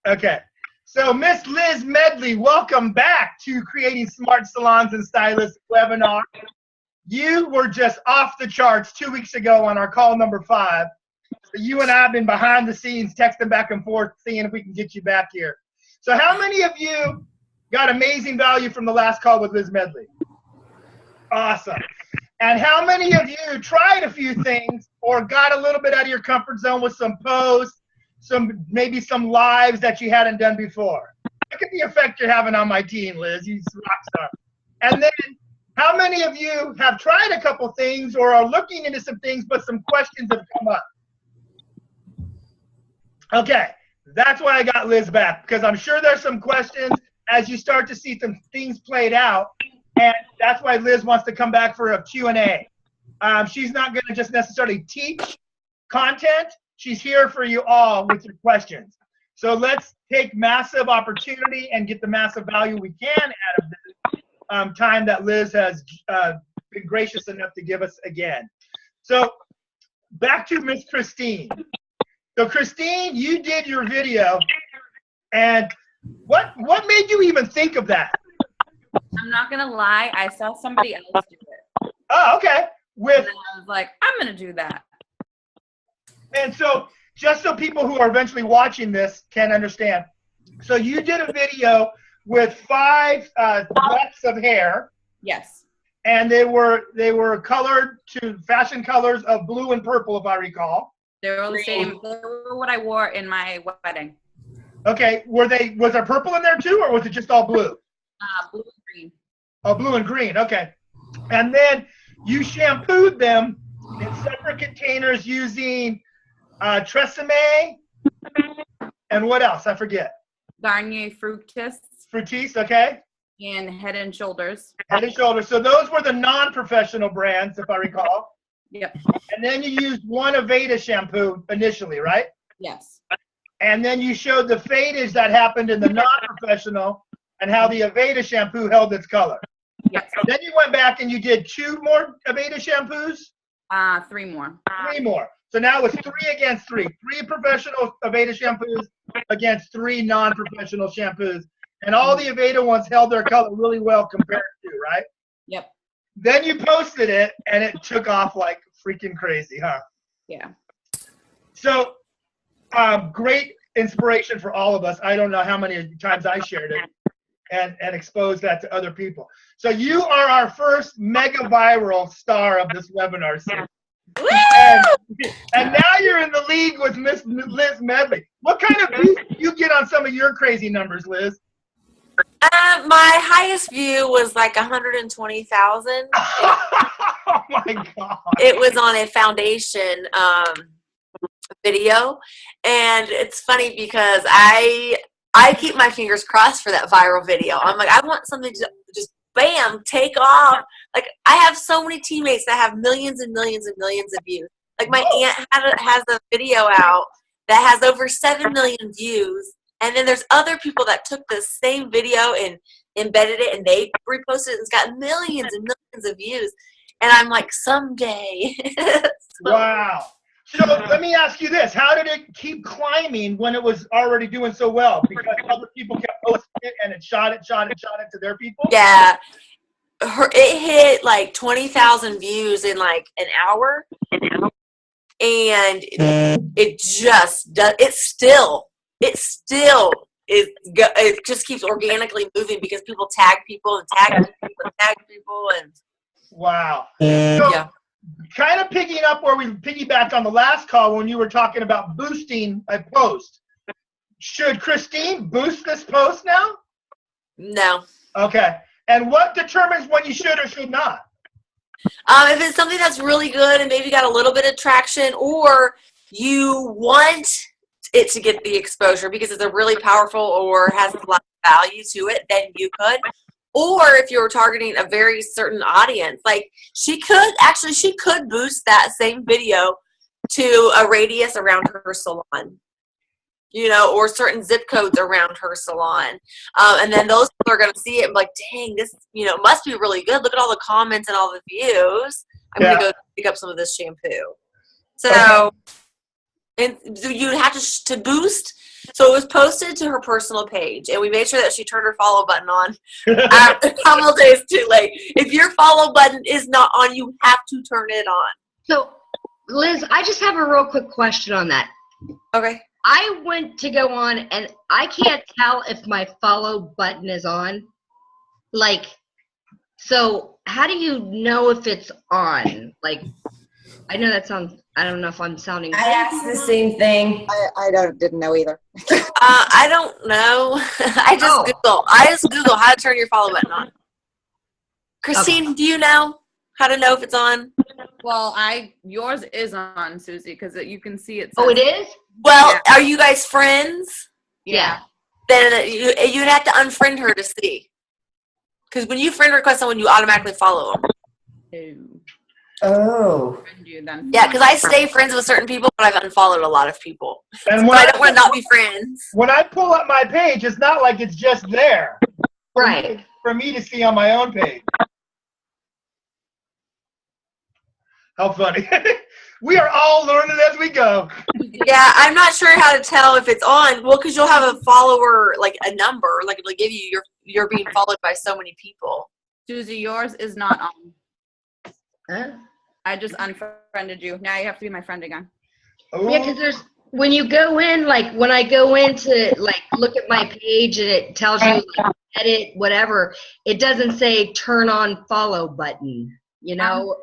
Okay. So Miss Liz Medley, welcome back to Creating Smart Salons and Stylists webinar. You were just off the charts 2 weeks ago on our call number 5. You and I have been behind the scenes texting back and forth, seeing if we can get you back here. So how many of you got amazing value from the last call with Liz Medley? Awesome. And how many of you tried a few things or got a little bit out of your comfort zone with some posts, maybe some lives that you hadn't done before? Look at the effect you're having on my team, Liz. You rock star. And then how many of you have tried a couple things or are looking into some things, but some questions have come up? Okay, that's why I got Liz back, because I'm sure there's some questions as you start to see some things played out. And that's why Liz wants to come back for a Q&A. She's not going to just necessarily teach content. She's here for you all with your questions. So let's take massive opportunity and get the massive value we can out of this time that Liz has been gracious enough to give us again. So back to Miss Christine. So Christine, you did your video, and what made you even think of that? I'm not gonna lie, I saw somebody else do it. Oh, okay. And I was like, I'm gonna do that. And so, just so people who are eventually watching this can understand, so you did a video with 5 wefts of hair. Yes. And they were colored to fashion colors of blue and purple, if I recall. They were the same. They were what I wore in my wedding. Okay. Was there purple in there too, or was it just all blue? Blue and green. Oh, blue and green. Okay. And then you shampooed them in separate containers using Tresemme and what else? I forget. Garnier Fructis. Fructis, okay. And Head and Shoulders. Head and Shoulders. So those were the non-professional brands, if I recall. Yep. And then you used one Aveda shampoo initially, right? Yes. And then you showed the fadage that happened in the non-professional and how the Aveda shampoo held its color. Yes. Then you went back and you did 2 more Aveda shampoos? 3 more. 3 more. So now it's 3 against 3. 3 professional Aveda shampoos against 3 non-professional shampoos. And all the Aveda ones held their color really well compared to, right? Yep. Then you posted it, and it took off like freaking crazy, huh? Yeah. So, great inspiration for all of us. I don't know how many times I shared it and exposed that to other people. So you are our first mega viral star of this webinar series. And now you're in the league with Miss Liz Medley. What kind of views do you get on some of your crazy numbers, Liz? My highest view was like 120,000. Oh my God. It was on a foundation video, and it's funny because I keep my fingers crossed for that viral video. I'm like, I want something to just bam, take off. Like, I have so many teammates that have millions and millions and millions of views. Like, my aunt has a video out that has over 7 million views. And then there's other people that took the same video and embedded it, and they reposted it, and it's got millions and millions of views. And I'm like, someday. Wow. So let me ask you this. How did it keep climbing when it was already doing so well? Because other people kept posting it, and it shot it to their people? Yeah. It hit like 20,000 views in like an hour. And it just does. It just keeps organically moving because people tag people and tag people and tag people. And wow. So, yeah. Kind of picking up where we piggybacked on the last call when you were talking about boosting a post. Should Christine boost this post now? No. Okay. And what determines when you should or should not? If it's something that's really good and maybe got a little bit of traction, or you want it to get the exposure because it's a really powerful or has a lot of value to it, then you could. Or if you're targeting a very certain audience, like she could boost that same video to a radius around her salon, or certain zip codes around her salon. And then those people are going to see it and be like, dang, this, must be really good. Look at all the comments and all the views. I'm going to go pick up some of this shampoo. So, and you have to boost, So it was posted to her personal page, and we made sure that she turned her follow button on after a couple of days too late. If your follow button is not on, you have to turn it on. So, Liz, I just have a real quick question on that. Okay. I went to go on, and I can't tell if my follow button is on. Like, so how do you know if it's on? Like, I know that sounds, I don't know if I'm sounding. I asked the same thing. I didn't know either. I don't know. I just Google how to turn your follow button on. Christine, do you know how to know if it's on? Well, yours is on, Susie, because you can see it. Oh, it is? Well, Yeah. Are you guys friends? Yeah. Then you'd have to unfriend her to see. Because when you friend request someone, you automatically follow them. Oh. Then. Yeah, because I stay friends with certain people, but I've unfollowed a lot of people. And But when I don't want to not be friends. when I pull up my page, it's not like it's just there Right. for me to see on my own page. How funny. We are all learning as we go. Yeah, I'm not sure how to tell if it's on. Well, because you'll have a follower, like a number, like it'll give you you're being followed by so many people. Susie, yours is not on. Huh? I just unfriended you. Now you have to be my friend again. Ooh. Yeah, because there's, when you go in, like when I go in to like look at my page and it tells you like, edit, whatever, it doesn't say turn on follow button, you know?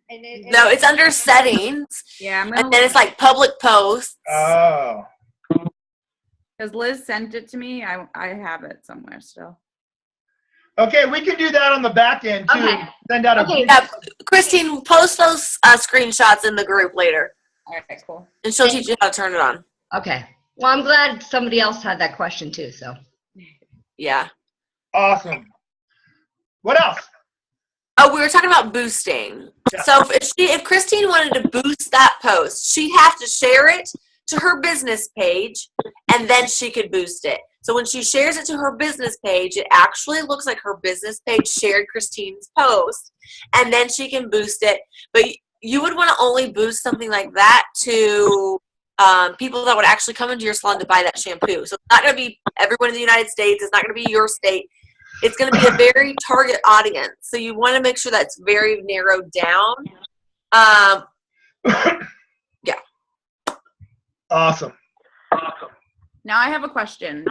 No, it's under settings, Yeah, I'm and gonna then it's like public posts. Oh. because Liz sent it to me. I have it somewhere still. Okay, we can do that on the back end too. Okay. Send out a Okay. Yeah, Christine, post those screenshots in the group later, All right, cool. and she'll teach you how to turn it on. Okay. Well, I'm glad somebody else had that question too, so. Yeah. awesome. What else? Oh, we were talking about boosting. Yeah. So if Christine wanted to boost that post, she'd have to share it to her business page, and then she could boost it. So when she shares it to her business page, it actually looks like her business page shared Christine's post, and then she can boost it. But you would want to only boost something like that to people that would actually come into your salon to buy that shampoo. So it's not going to be everyone in the United States. It's not going to be your state. It's going to be a very target audience. So you want to make sure that's very narrowed down. Yeah. Awesome. Now I have a question.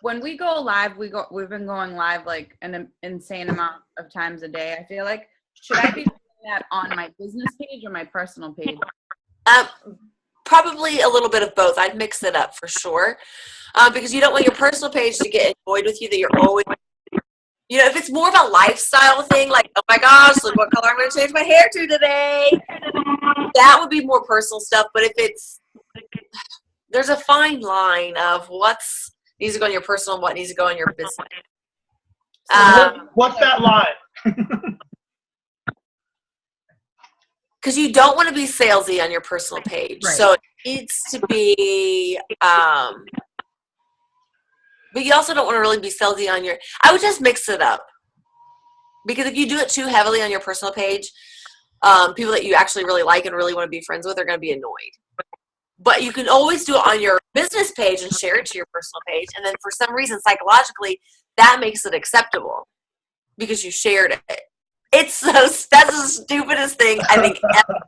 When we go live, we've been going live like an insane amount of times a day. I feel like, should I be doing that on my business page or my personal page? Probably a little bit of both. I'd mix it up for sure. Because you don't want your personal page to get annoyed with you that you're always, if it's more of a lifestyle thing, like, oh my gosh, look what color I'm going to change my hair to today. That would be more personal stuff. But if there's a fine line of what needs to go on your personal and what needs to go on your business. What's that line? Because you don't want to be salesy on your personal page. Right. So it needs to be, but you also don't want to really be salesy on I would just mix it up. Because if you do it too heavily on your personal page, people that you actually really like and really want to be friends with are going to be annoyed. But you can always do it on your business page and share it to your personal page. And then for some reason, psychologically, that makes it acceptable because you shared it. That's the stupidest thing I think ever.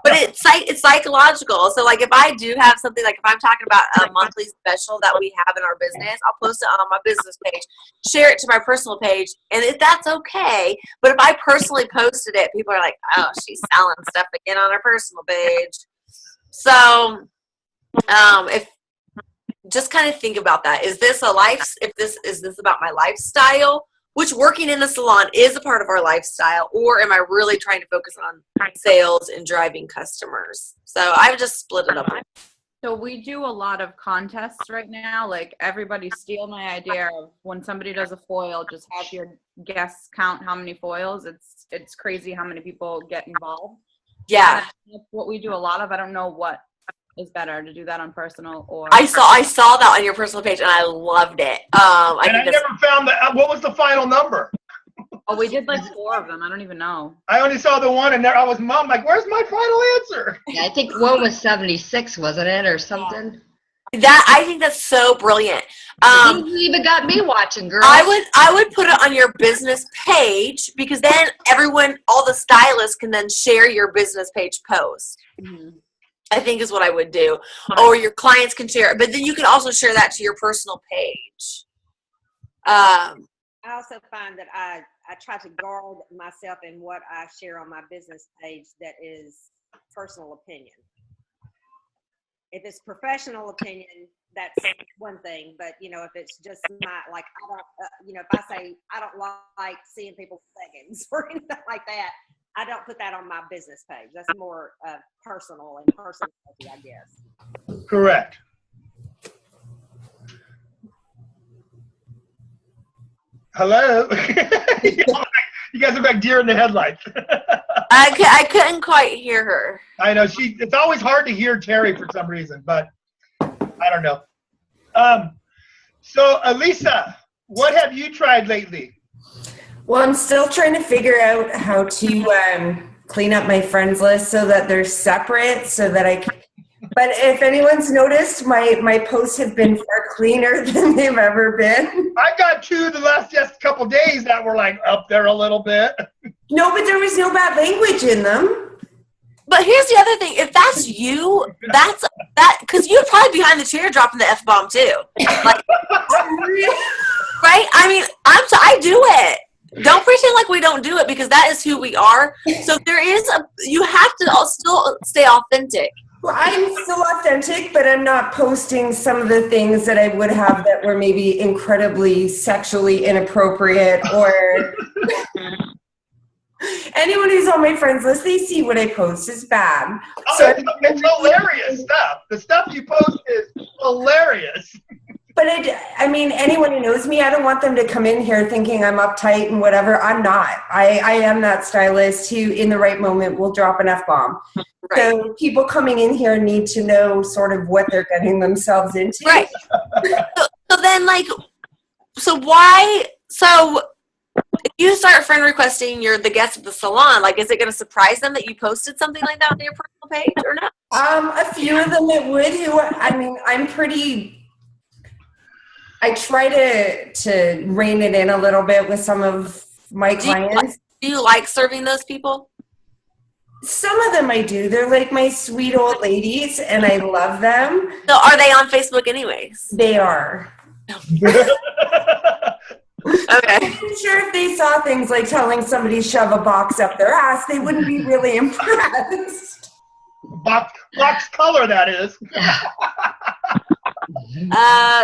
But it's psychological. So like if I do have something, like if I'm talking about a monthly special that we have in our business, I'll post it on my business page, share it to my personal page, and that's okay. But if I personally posted it, people are like, oh, she's selling stuff again on her personal page. So if just kind of think about that. Is this is this about my lifestyle? Which working in the salon is a part of our lifestyle, or am I really trying to focus on sales and driving customers? So I would just split it up. So we do a lot of contests right now. Like everybody steal my idea of when somebody does a foil, just have your guests count how many foils. It's crazy how many people get involved. Yeah. That's what we do a lot of. I don't know what is better to do that on personal or. I saw that on your personal page and I loved it. I never found that. What was the final number? Oh, we did like 4 of them. I don't even know. I only saw the one, and there I was, Mom, like, where's my final answer? Yeah, I think one was 76, wasn't it, or something? I think that's so brilliant. You even got me watching, girl. I would put it on your business page, because then all the stylists can then share your business page post. Mm-hmm. I think is what I would do. Or your clients can share it, but then you can also share that to your personal page. I also find that I try to guard myself in what I share on my business page that is personal opinion. If it's professional opinion, that's one thing. But, if it's just my, like, I don't, if I say I don't like seeing people's seconds or anything like that, I don't put that on my business page. That's more personal and personality, I guess. Correct. Hello? You guys are back deer in the headlights. I couldn't quite hear her. I know. It's always hard to hear Terry for some reason, but I don't know. So, Elisa, what have you tried lately? Well, I'm still trying to figure out how to clean up my friends list so that they're separate, so that I can. But if anyone's noticed, my posts have been far cleaner than they've ever been. I got two the last just couple days that were like up there a little bit. No, but there was no bad language in them. But here's the other thing: if that's you, because you're probably behind the chair dropping the F-bomb too. Like, right? I mean, I do it. Don't pretend like we don't do it, because that is who we are. So you have to still stay authentic. Well, I'm still authentic, but I'm not posting some of the things that I would have that were maybe incredibly sexually inappropriate, or anyone who's on my friends list, they see what I post is bad. Oh, So it's hilarious stuff. The stuff you post is hilarious. But I mean, anyone who knows me, I don't want them to come in here thinking I'm uptight and whatever. I'm not. I am that stylist who, in the right moment, will drop an F-bomb. Right. So people coming in here need to know sort of what they're getting themselves into. Right. So then, so if you start friend requesting you're the guest of the salon, like, is it going to surprise them that you posted something like that on your personal page or not? A few of them it would. I try to rein it in a little bit with some of my clients. Do you like serving those people? Some of them I do. They're like my sweet old ladies, and I love them. So are they on Facebook anyways? They are. Okay. I'm sure if they saw things like telling somebody to shove a box up their ass, they wouldn't be really impressed. Box color, that is.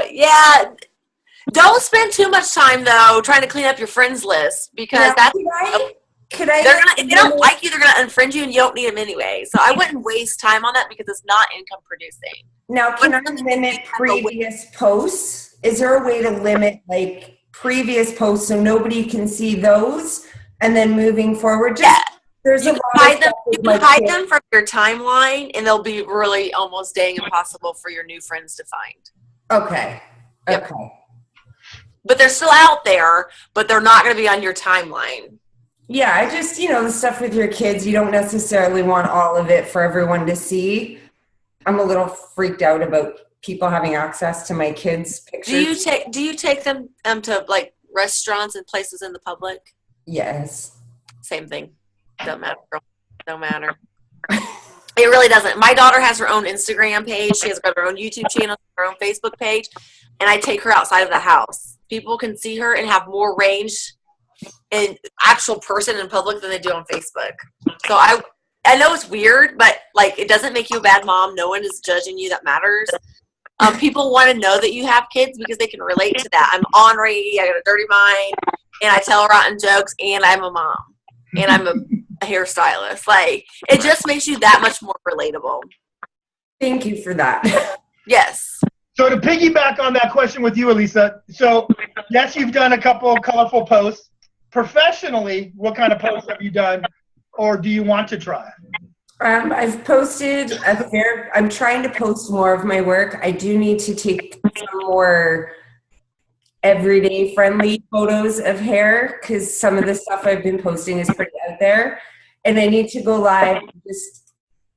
Yeah. Don't spend too much time though trying to clean up your friends list, because if they don't like you, they're gonna unfriend you, and you don't need them anyway. So I wouldn't waste time on that, because it's not income producing. Now, can I limit previous posts? Is there a way to limit like previous posts so nobody can see those, and then moving forward? There's you can hide them from your timeline, and they'll be really almost dang impossible for your new friends to find. Okay. Yep. Okay. But they're still out there, but they're not going to be on your timeline. Yeah, I just, the stuff with your kids, you don't necessarily want all of it for everyone to see. I'm a little freaked out about people having access to my kids' pictures. Do you take them to like restaurants and places in the public? Yes. Same thing. Don't matter, girl. Don't matter. It really doesn't. My daughter has her own Instagram page. She has her own YouTube channel, her own Facebook page, and I take her outside of the house. People can see her and have more range in actual person in public than they do on Facebook. So I know it's weird, but like, it doesn't make you a bad mom. No one is judging you. That matters. People want to know that you have kids because they can relate to that. I'm ornery. I got a dirty mind, and I tell rotten jokes, and I'm a mom, and I'm a hairstylist. Like, it just makes you that much more relatable. Thank you for that. Yes. So to piggyback on that question with you, Elisa, so yes, you've done a couple of colorful posts. Professionally, what kind of posts have you done, or do you want to try? I've posted a fair. I'm trying to post more of my work. I do need to take some more everyday friendly photos of hair, because some of the stuff I've been posting is pretty out there, and I need to go live. Just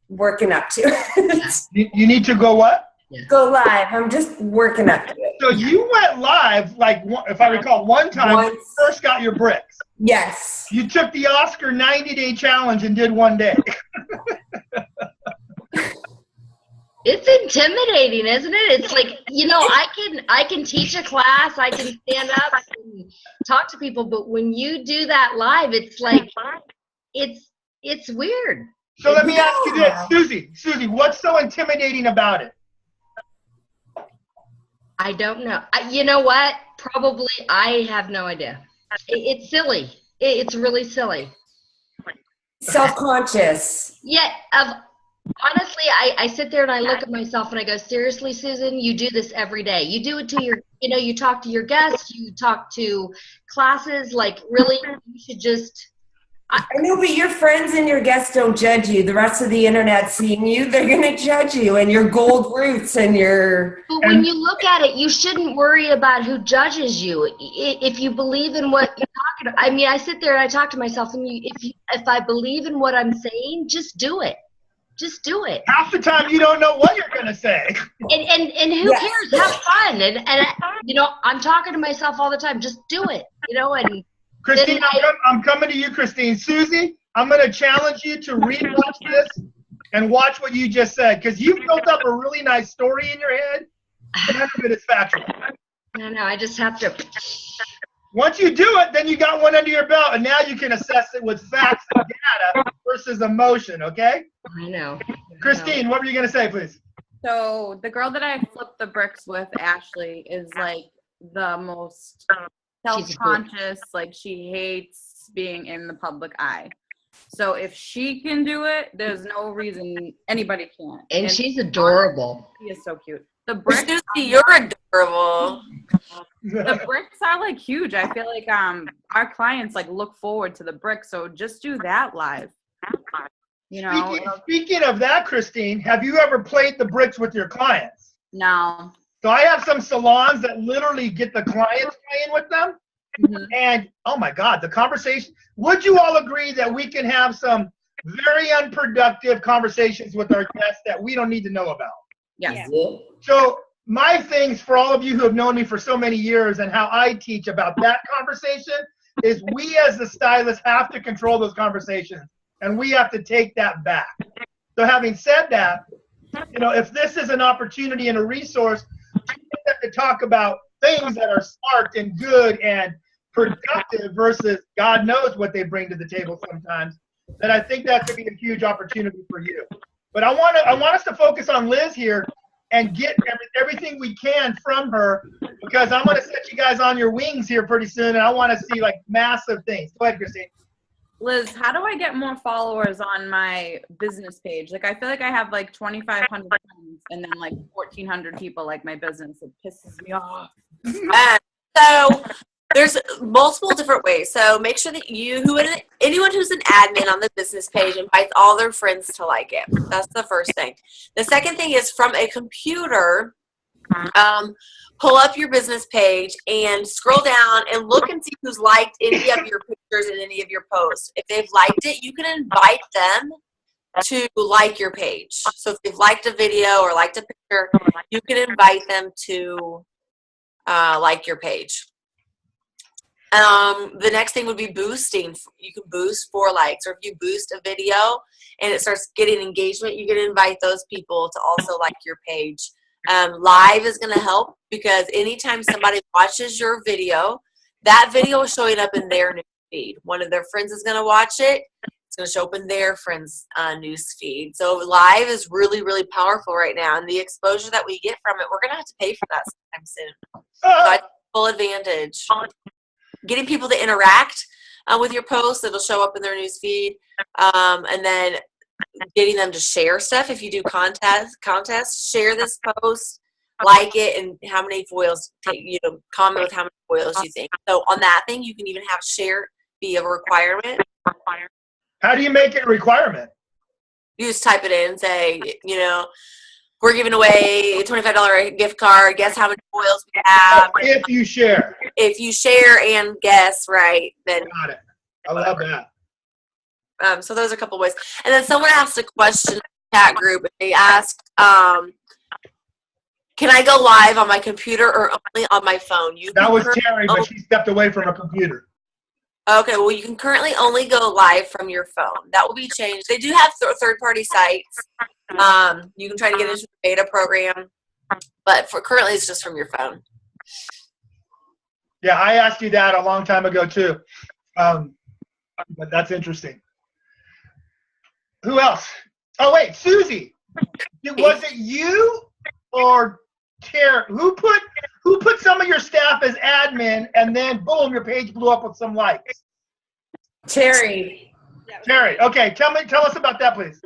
working up to it. You need to go what? Go live. I'm just working up to it. So you went live, like, if I recall, one time when you Once. first got your bricks. Yes. You took the Oscar 90-day challenge and did one day. It's intimidating, isn't it? It's like, I can teach a class, I can stand up and talk to people, but when you do that live, it's like, it's weird. So let me ask you this, Susie, what's so intimidating about it? I don't know. You know what? Probably I have no idea. It's silly. It's really silly. Self-conscious. Yeah. Honestly, I sit there and I look at myself and I go, seriously, Susan, you do this every day. You do it to your, you talk to your guests, you talk to classes. Like, really, you should just. I know, but your friends and your guests don't judge you. The rest of the internet seeing you, they're going to judge you and your gold roots and your. But when you look at it, you shouldn't worry about who judges you. If you believe in what you're talking about, I mean, I sit there and I talk to myself, and if I believe in what I'm saying, just do it. Just do it. Half the time you don't know what you're going to say. And who cares? Have fun. And I'm talking to myself all the time. Just do it. And Christine, I'm coming to you, Christine. Susie, I'm going to challenge you to rewatch this and watch what you just said, because you built up a really nice story in your head. None of it is factual. No, I just have to. Once you do it, then you got one under your belt, and now you can assess it with facts and data versus emotion, okay? I know. Christine, what were you going to say, please? So the girl that I flipped the bricks with, Ashley, is like the most self-conscious. Like, she hates being in the public eye. So if she can do it, there's no reason anybody can't. And she's adorable. She is so cute. The bricks, You're adorable. the bricks are like huge. I feel like our clients like look forward to the bricks. So just do that live. Speaking of that, Christine, have you ever played the bricks with your clients? No. So I have some salons that literally get the clients playing with them. Mm-hmm. And, oh my God, the conversation. Would you all agree that we can have some very unproductive conversations with our guests that we don't need to know about? Yes. Yeah. So my things for all of you who have known me for so many years and how I teach about that conversation is we as the stylists have to control those conversations, and we have to take that back. So having said that, if this is an opportunity and a resource to talk about things that are smart and good and productive versus God knows what they bring to the table sometimes, then I think that could be a huge opportunity for you. But I want us to focus on Liz here and get everything we can from her, because I'm going to set you guys on your wings here pretty soon, and I want to see like massive things. Go ahead, Christine. Liz, how do I get more followers on my business page? Like, I feel like I have like 2,500 friends and then like 1,400 people like my business. It pisses me off. So there's multiple different ways. So make sure that anyone who's an admin on the business page invites all their friends to like it. That's the first thing. The second thing is from a computer, pull up your business page and scroll down and look and see who's liked any of your pictures and any of your posts. If they've liked it, you can invite them to like your page. So if they've liked a video or liked a picture, you can invite them to like your page. The next thing would be boosting. You can boost for likes, or if you boost a video and it starts getting engagement, you can invite those people to also like your page. Live is going to help, because anytime somebody watches your video, that video is showing up in their news feed. One of their friends is going to watch it. It's going to show up in their friend's news feed. So live is really, really powerful right now. And the exposure that we get from it, we're going to have to pay for that sometime soon. So I take full advantage. Getting people to interact with your posts, it'll show up in their news feed. And then getting them to share stuff. If you do contests, share this post, like it, and how many foils, comment with how many foils you think. So on that thing, you can even have share be a requirement. How do you make it a requirement? You just type it in and say, we're giving away a $25 gift card. Guess how many foils we have. If you share. If you share and guess right, then. Got it. I love that. So those are a couple ways. And then someone asked a question in the chat group. They asked, Can I go live on my computer or only on my phone? That was Terry, but she stepped away from her computer. Okay, well, you can currently only go live from your phone. That will be changed. They do have third-party sites. You can try to get into the beta program, but for currently, it's just from your phone. Yeah, I asked you that a long time ago too, but that's interesting. Who else? Oh wait, Susie. Was it you or Terry? Who put some of your staff as admin, and then boom, your page blew up with some likes? Terry. Terry. Okay, tell us about that, please.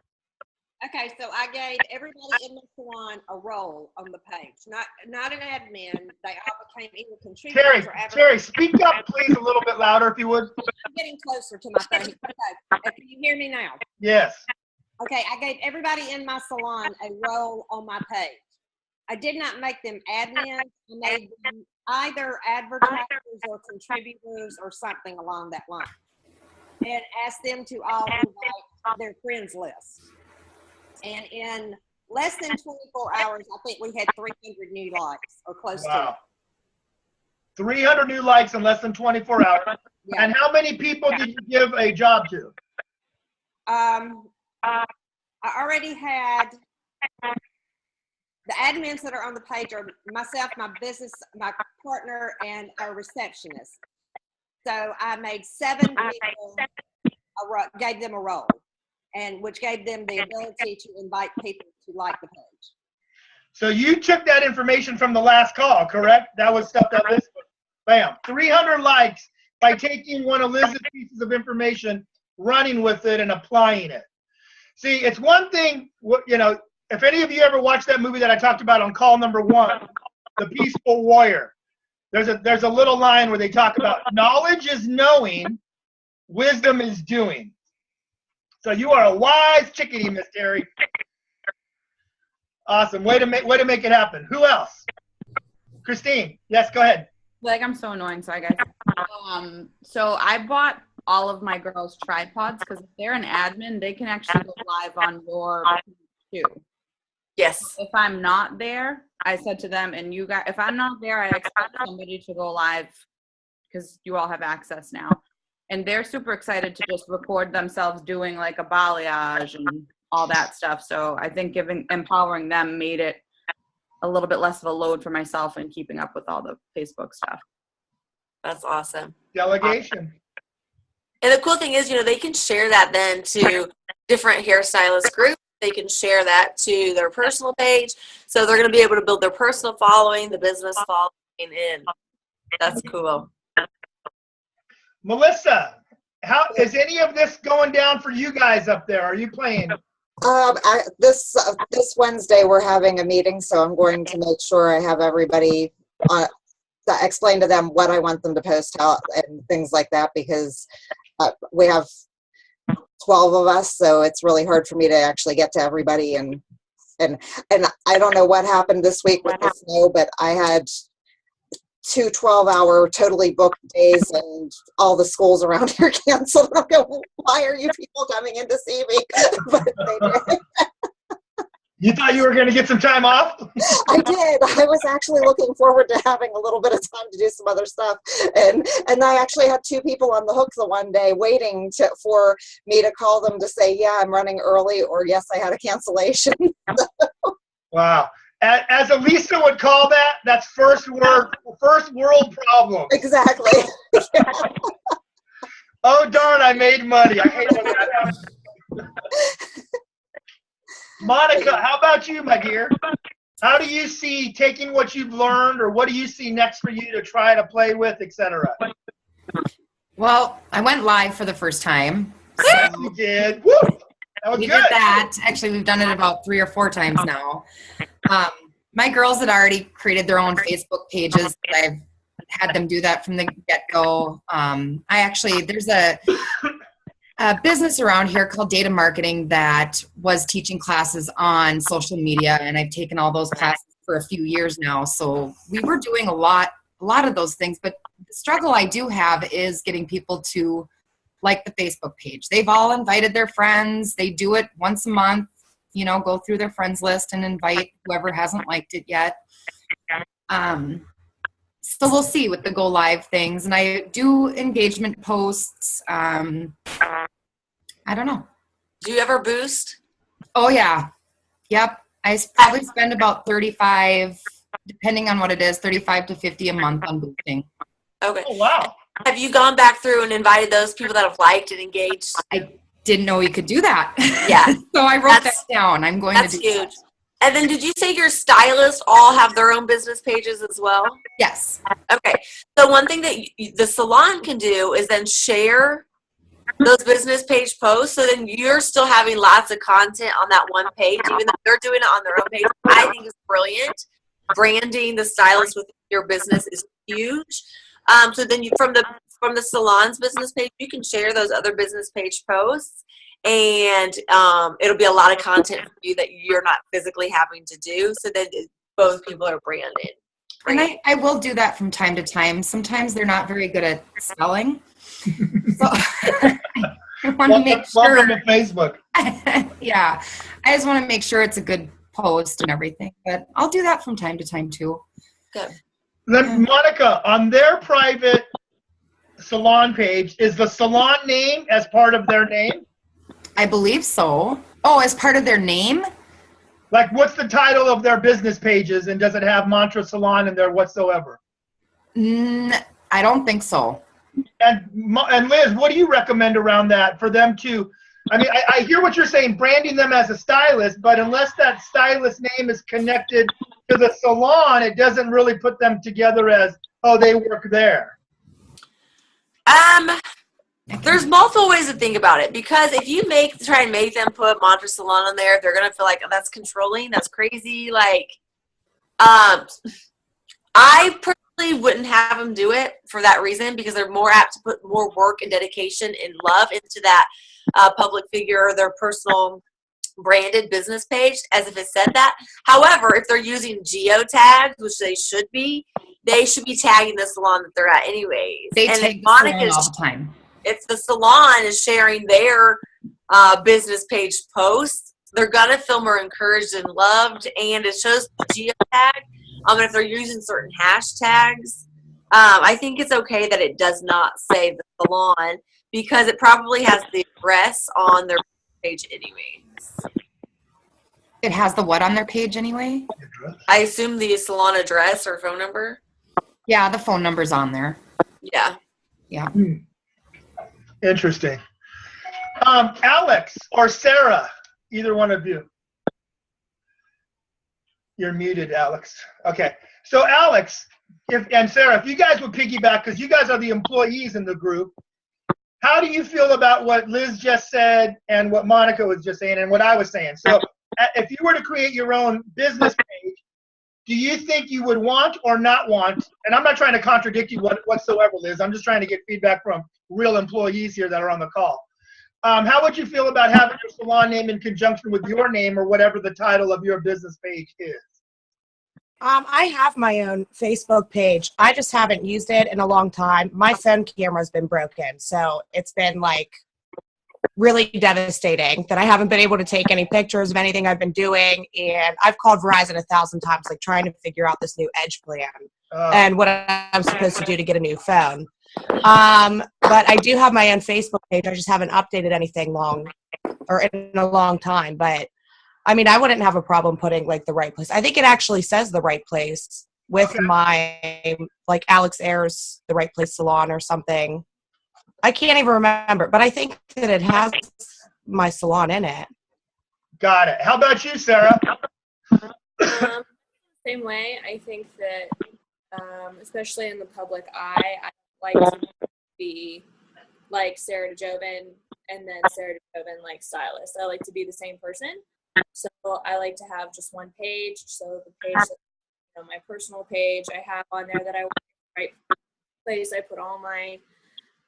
Okay, so I gave everybody in the salon a role on the page, not an admin. They all became either contributors or advertisers. Terry, speak up, please, a little bit louder, if you would. I'm getting closer to my phone. Okay, can you hear me now? Yes. Okay, I gave everybody in my salon a role on my page. I did not make them admins. I made them either advertisers or contributors or something along that line, and asked them to all invite their friends list. And in less than 24 hours, I think we had 300 new likes or close to it. 300 new likes in less than 24 hours. Yeah. And how many people did you give a job to? I already had the admins that are on the page are myself, my partner, and our receptionist. So I made 7 people, gave them a role, and which gave them the ability to invite people to like the page. So you took that information from the last call, correct? That was stuff that Liz, bam, 300 likes by taking one of Liz's pieces of information, running with it, and applying it. See, it's one thing, you know, if any of you ever watched that movie that I talked about on call number 1, The Peaceful Warrior, there's a little line where they talk about knowledge is knowing, wisdom is doing. So you are a wise chickadee, Miss Terry. Awesome. Way to make it happen. Who else? Christine. Yes, go ahead. Like, I'm so annoying. Sorry, guys. So I bought all of my girls' tripods because if they're an admin, they can actually go live on your too. Yes. If I'm not there, I said to them, and you guys, if I'm not there, I expect somebody to go live because you all have access now. And they're super excited to just record themselves doing like a balayage and all that stuff. So I think empowering them made it a little bit less of a load for myself and keeping up with all the Facebook stuff. That's awesome. Delegation. And the cool thing is, you know, they can share that then to different hairstylist groups. They can share that to their personal page. So they're going to be able to build their personal following, the business following in. That's cool. Melissa, how is any of this going down for you guys up there? Are you playing? This Wednesday we're having a meeting, so I'm going to make sure I have everybody explain to them what I want them to post out and things like that, because we have 12 of us, so it's really hard for me to actually get to everybody. And I don't know what happened this week with the snow, but I had 2 12-hour totally booked days, and all the schools around here canceled. I'm going, why are you people coming in to see me? But they did. You thought you were going to get some time off? I did. I was actually looking forward to having a little bit of time to do some other stuff. And I actually had 2 people on the hook the one day waiting for me to call them to say, yeah, I'm running early, or yes, I had a cancellation. Wow. As Elisa would call that, that's first world problem. Exactly. Yeah. Oh, darn, I made money. I hate when that happens. Monica, how about you, my dear? How do you see taking what you've learned, or what do you see next for you to try to play with, etc.? Well, I went live for the first time. Yes, you did. Woo! That was we good. did that. Actually, we've done it about 3 or 4 times now. My girls had already created their own Facebook pages. I've had them do that from the get-go. There's a business around here called Data Marketing that was teaching classes on social media, and I've taken all those classes for a few years now. So we were doing a lot of those things, but the struggle I do have is getting people to like the Facebook page. They've all invited their friends. They do it once a month, you know, go through their friends list and invite whoever hasn't liked it yet. So we'll see with the go live things. And I do engagement posts. I don't know. Do you ever boost? Oh yeah. Yep. I probably spend about 35, depending on what it is, 35 to 50 a month on boosting. Okay. Oh, wow. Have you gone back through and invited those people that have liked and engaged? I didn't know you could do that. Yeah. So I wrote that down. I'm going to do huge. that. And then did you say your stylists all have their own business pages as well? Yes. Okay. So one thing that the salon can do is then share those business page posts. So then you're still having lots of content on that one page, even though they're doing it on their own page. I think is brilliant. Branding the stylist with your business is huge. So then from the salon's business page, you can share those other business page posts, and it'll be a lot of content for you that you're not physically having to do. So that both people are branded. And I will do that from time to time. Sometimes they're not very good at spelling. So I want to make sure. Welcome to Facebook. Yeah. I just want to make sure it's a good post and everything. But I'll do that from time to time too. Good. Then Monica, on their private salon page, is the salon name as part of their name? I believe so. Oh, as part of their name? Like, what's the title of their business pages, and does it have Mantra Salon in there whatsoever? I don't think so. And Liz, what do you recommend around that for them to? I mean, I hear what you're saying, branding them as a stylist, but unless that stylist name is connected to the salon, it doesn't really put them together as, oh, they work there. There's multiple ways to think about it, because if you try and make them put Mantra Salon on there, they're gonna feel like, oh, that's controlling, that's crazy. Like, I personally wouldn't have them do it for that reason, because they're more apt to put more work and dedication and love into that public figure or their personal branded business page, as if it said that. However, if they're using geotags, which they should be tagging the salon that they're at anyways. They tag the salon all the time. If the salon is sharing their business page posts, they're gonna feel more encouraged and loved, and it shows the geotag. And if they're using certain hashtags, I think it's okay that it does not say the salon, because it probably has the address on their page anyways. It has the what on their page anyway? I assume the salon address or phone number. Yeah, the phone number's on there. Yeah. Yeah. Interesting. Alex or Sarah, either one of you. You're muted, Alex. Okay. So Alex and Sarah, if you guys would piggyback, because you guys are the employees in the group, how do you feel about what Liz just said and what Monica was just saying and what I was saying? So if you were to create your own business page, do you think you would want or not want, and I'm not trying to contradict you whatsoever, Liz, I'm just trying to get feedback from real employees here that are on the call. How would you feel about having your salon name in conjunction with your name or whatever the title of your business page is? I have my own Facebook page. I just haven't used it in a long time. My phone camera's been broken, so it's been like really devastating that I haven't been able to take any pictures of anything I've been doing. And I've called Verizon 1,000 times, like trying to figure out this new Edge plan and what I'm supposed to do to get a new phone. But I do have my own Facebook page. I just haven't updated anything in a long time. But I mean, I wouldn't have a problem putting like the right place. I think it actually says the right place with my, like Alex Ayers, the right place salon or something. I can't even remember, but I think that it has my salon in it. Got it. How about you, Sarah? Same way. I think that, especially in the public eye, I like to be like Sarah DeJoven and then Sarah DeJoven like stylist. I like to be the same person. So I like to have just one page. So the page, my personal page, I have on there that I work in the right place. I put all my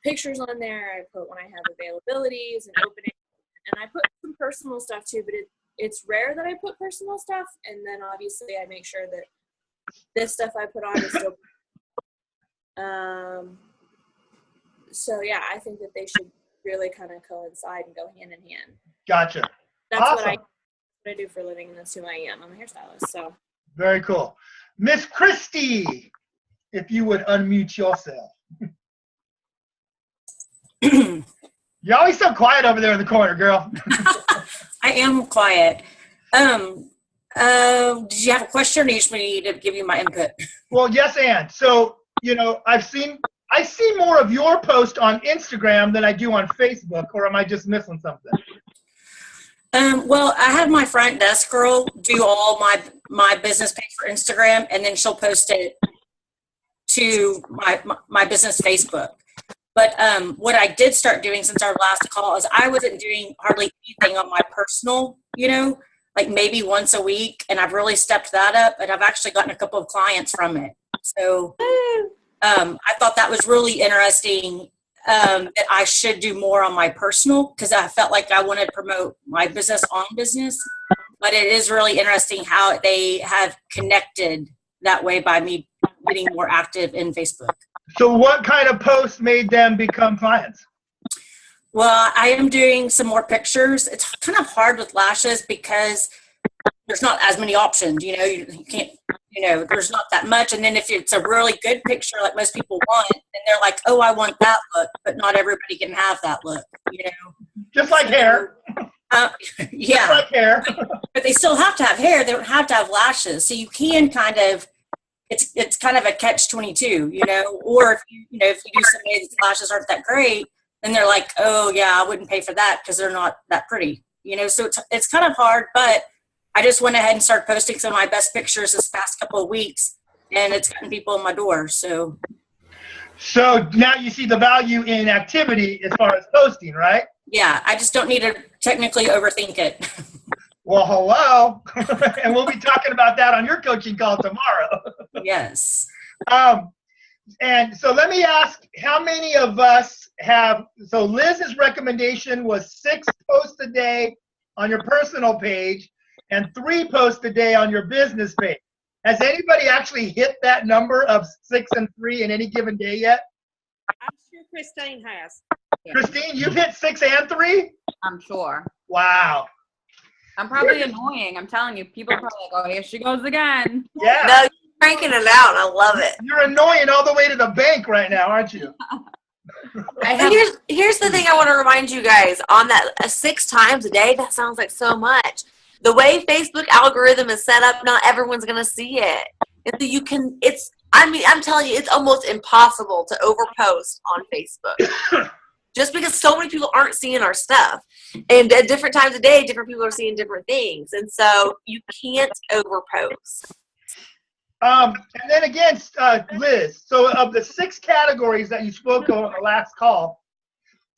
pictures on there. I put when I have availabilities and openings, and I put some personal stuff too, but it's rare that I put personal stuff. And then obviously I make sure that this stuff I put on is still so yeah, I think that they should really kind of coincide and go hand in hand. Gotcha. That's awesome. what I do for a living, and that's who I am. I'm a hairstylist. So very cool. Miss Christie, if you would unmute yourself. You're always so quiet over there in the corner, girl. I am quiet. Did you have a question, or you just need to give you my input? Well, yes, and so I see more of your post on Instagram than I do on Facebook, or am I just missing something? Well, I have my front desk girl do all my business page for Instagram, and then she'll post it to my business Facebook. But what I did start doing since our last call is I wasn't doing hardly anything on my personal, like maybe once a week, and I've really stepped that up, and I've actually gotten a couple of clients from it. So I thought that was really interesting, that I should do more on my personal, because I felt like I wanted to promote my business on business. But it is really interesting how they have connected that way by me getting more active in Facebook. So what kind of posts made them become clients? Well, I am doing some more pictures. It's kind of hard with lashes because there's not as many options. You can't, there's not that much. And then if it's a really good picture, like most people want, and they're like, oh, I want that look, but not everybody can have that look, Just like hair. Yeah. Just like hair. But they still have to have hair. They don't have to have lashes. So you can kind of, it's kind of a catch-22, or if you do somebody whose lashes aren't that great, then they're like, oh yeah, I wouldn't pay for that because they're not that pretty, so it's kind of hard. But I just went ahead and started posting some of my best pictures this past couple of weeks, and it's gotten people in my door. So now you see the value in activity as far as posting, right? Yeah, I just don't need to technically overthink it. Well, hello. And we'll be talking about that on your coaching call tomorrow. Yes. And so let me ask, how many of us have, so Liz's recommendation was 6 posts a day on your personal page and 3 posts a day on your business page. Has anybody actually hit that number of 6 and 3 in any given day yet? I'm sure Christine has. Christine, you've hit 6 and 3? I'm sure. Wow. I'm probably annoying. I'm telling you, people are probably like, oh, here she goes again. Yeah. No, you're cranking it out, and I love it. You're annoying all the way to the bank right now, aren't you? Here's the thing I want to remind you guys on that 6 times a day. That sounds like so much. The way Facebook algorithm is set up, not everyone's gonna see it, and so I'm telling you, it's almost impossible to overpost on Facebook. Just because so many people aren't seeing our stuff. And at different times of day, different people are seeing different things. And so you can't overpost. And then again, Liz, so of the 6 categories that you spoke of on the last call,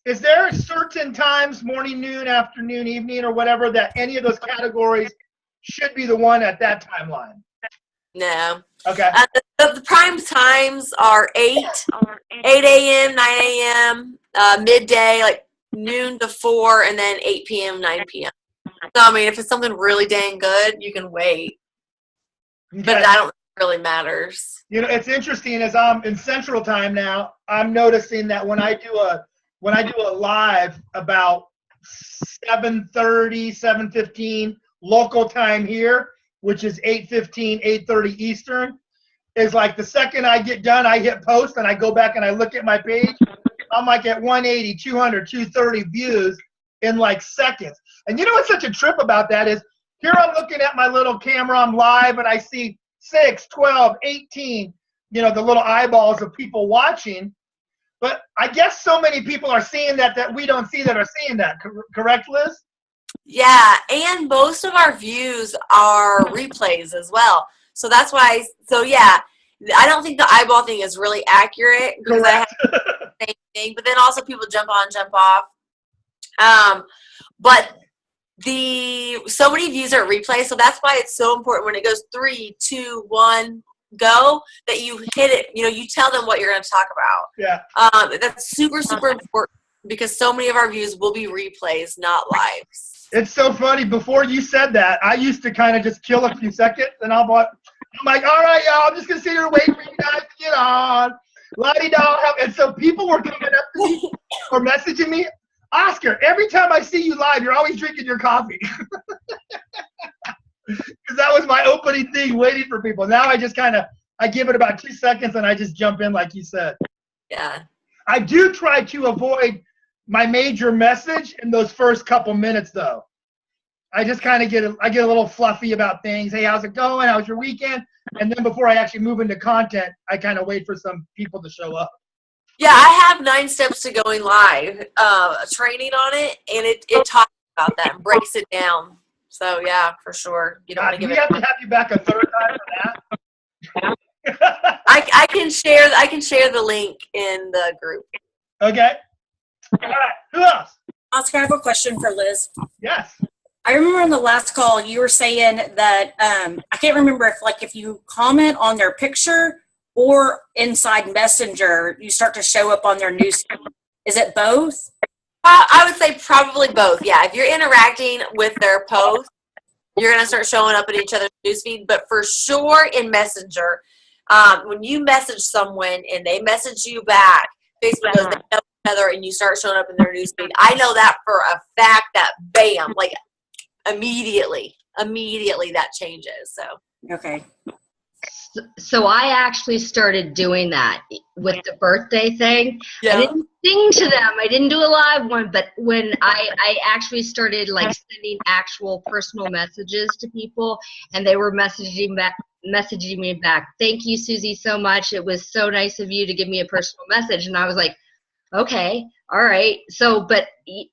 is there certain times, morning, noon, afternoon, evening, or whatever, that any of those categories should be the one at that timeline? No. Okay. The prime times are 8 a.m., 9 a.m., midday, like noon to 4, and then 8 p.m., 9 p.m. So, I mean, if it's something really dang good, you can wait. Okay. But I don't think it really matters. It's interesting, as I'm in Central Time now, I'm noticing that when I do a live about 7:30, 7:15 local time here, which is 8:15, 8:30 Eastern, is like the second I get done, I hit post and I go back and I look at my page. I'm like at 180, 200, 230 views in like seconds. And what's such a trip about that is here I'm looking at my little camera, I'm live, and I see 6, 12, 18, the little eyeballs of people watching. But I guess so many people are seeing that we don't see that are seeing that. Correct, Liz? Yeah, and most of our views are replays as well. So that's why, yeah, I don't think the eyeball thing is really accurate because Correct. I have the same thing, but then also people jump on, jump off. But so many views are replay, so that's why it's so important when it goes 3, 2, 1, go, that you hit it, you tell them what you're going to talk about. Yeah. That's super, super important because so many of our views will be replays, not lives. It's so funny. Before you said that, I used to kind of just kill a few seconds, and I'm like, all right, y'all, I'm just going to sit here and wait for you guys to get on. La-di-da. And so people were coming up to me or messaging me, Oscar, every time I see you live, you're always drinking your coffee. Because that was my opening thing, waiting for people. Now I just I give it about 2 seconds and I just jump in like you said. Yeah. I do try to avoid my major message in those first couple minutes though. I just get a little fluffy about things. Hey, how's it going? How's your weekend? And then before I actually move into content, I kind of wait for some people to show up. Yeah, I have 9 steps to going live, training on it, and it talks about that and breaks it down. So yeah, for sure. You don't want to give it. We have to have you back a third time for that. I can share the link in the group. Okay. All right. Who else? Oscar, I have a question for Liz. Yes. I remember on the last call you were saying that I can't remember if you comment on their picture or inside Messenger, you start to show up on their newsfeed. Is it both? I would say probably both. Yeah, if you're interacting with their post, you're gonna start showing up in each other's newsfeed. But for sure in Messenger, when you message someone and they message you back, Facebook goes down together and you start showing up in their newsfeed. I know that for a fact. That bam, like. Immediately that changes. So okay. So I actually started doing that with the birthday thing. Yeah. I didn't sing to them. I didn't do a live one, but when I actually started sending actual personal messages to people, and they were messaging me back. Thank you, Susie, so much. It was so nice of you to give me a personal message. And I was like, okay, all right. So, but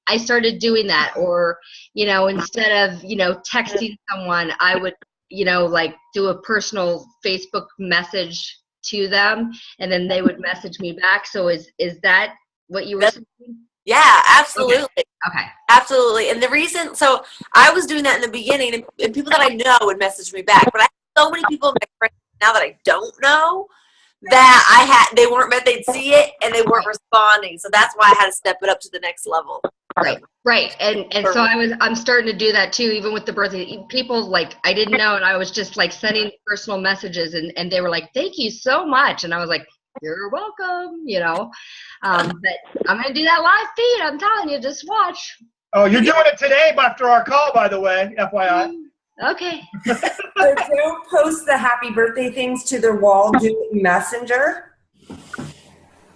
I started doing that, or, instead of, texting someone, I would, do a personal Facebook message to them, and then they would message me back. So is that what you were saying? Yeah, absolutely. Okay. Absolutely. And the reason, so I was doing that in the beginning, and people that I know would message me back, but I have so many people in my friends now that I don't know, that they'd see it and they weren't responding. So that's why I had to step it up to the next level. Right. And so I'm starting to do that too, even with the birthday. People I didn't know, and I was just sending personal messages, and they were like, thank you so much. And I was like, you're welcome, but I'm going to do that live feed. I'm telling you, just watch. Oh, you're doing it today after our call, by the way, FYI. Okay. So don't post the happy birthday things to their wall, do it in Messenger.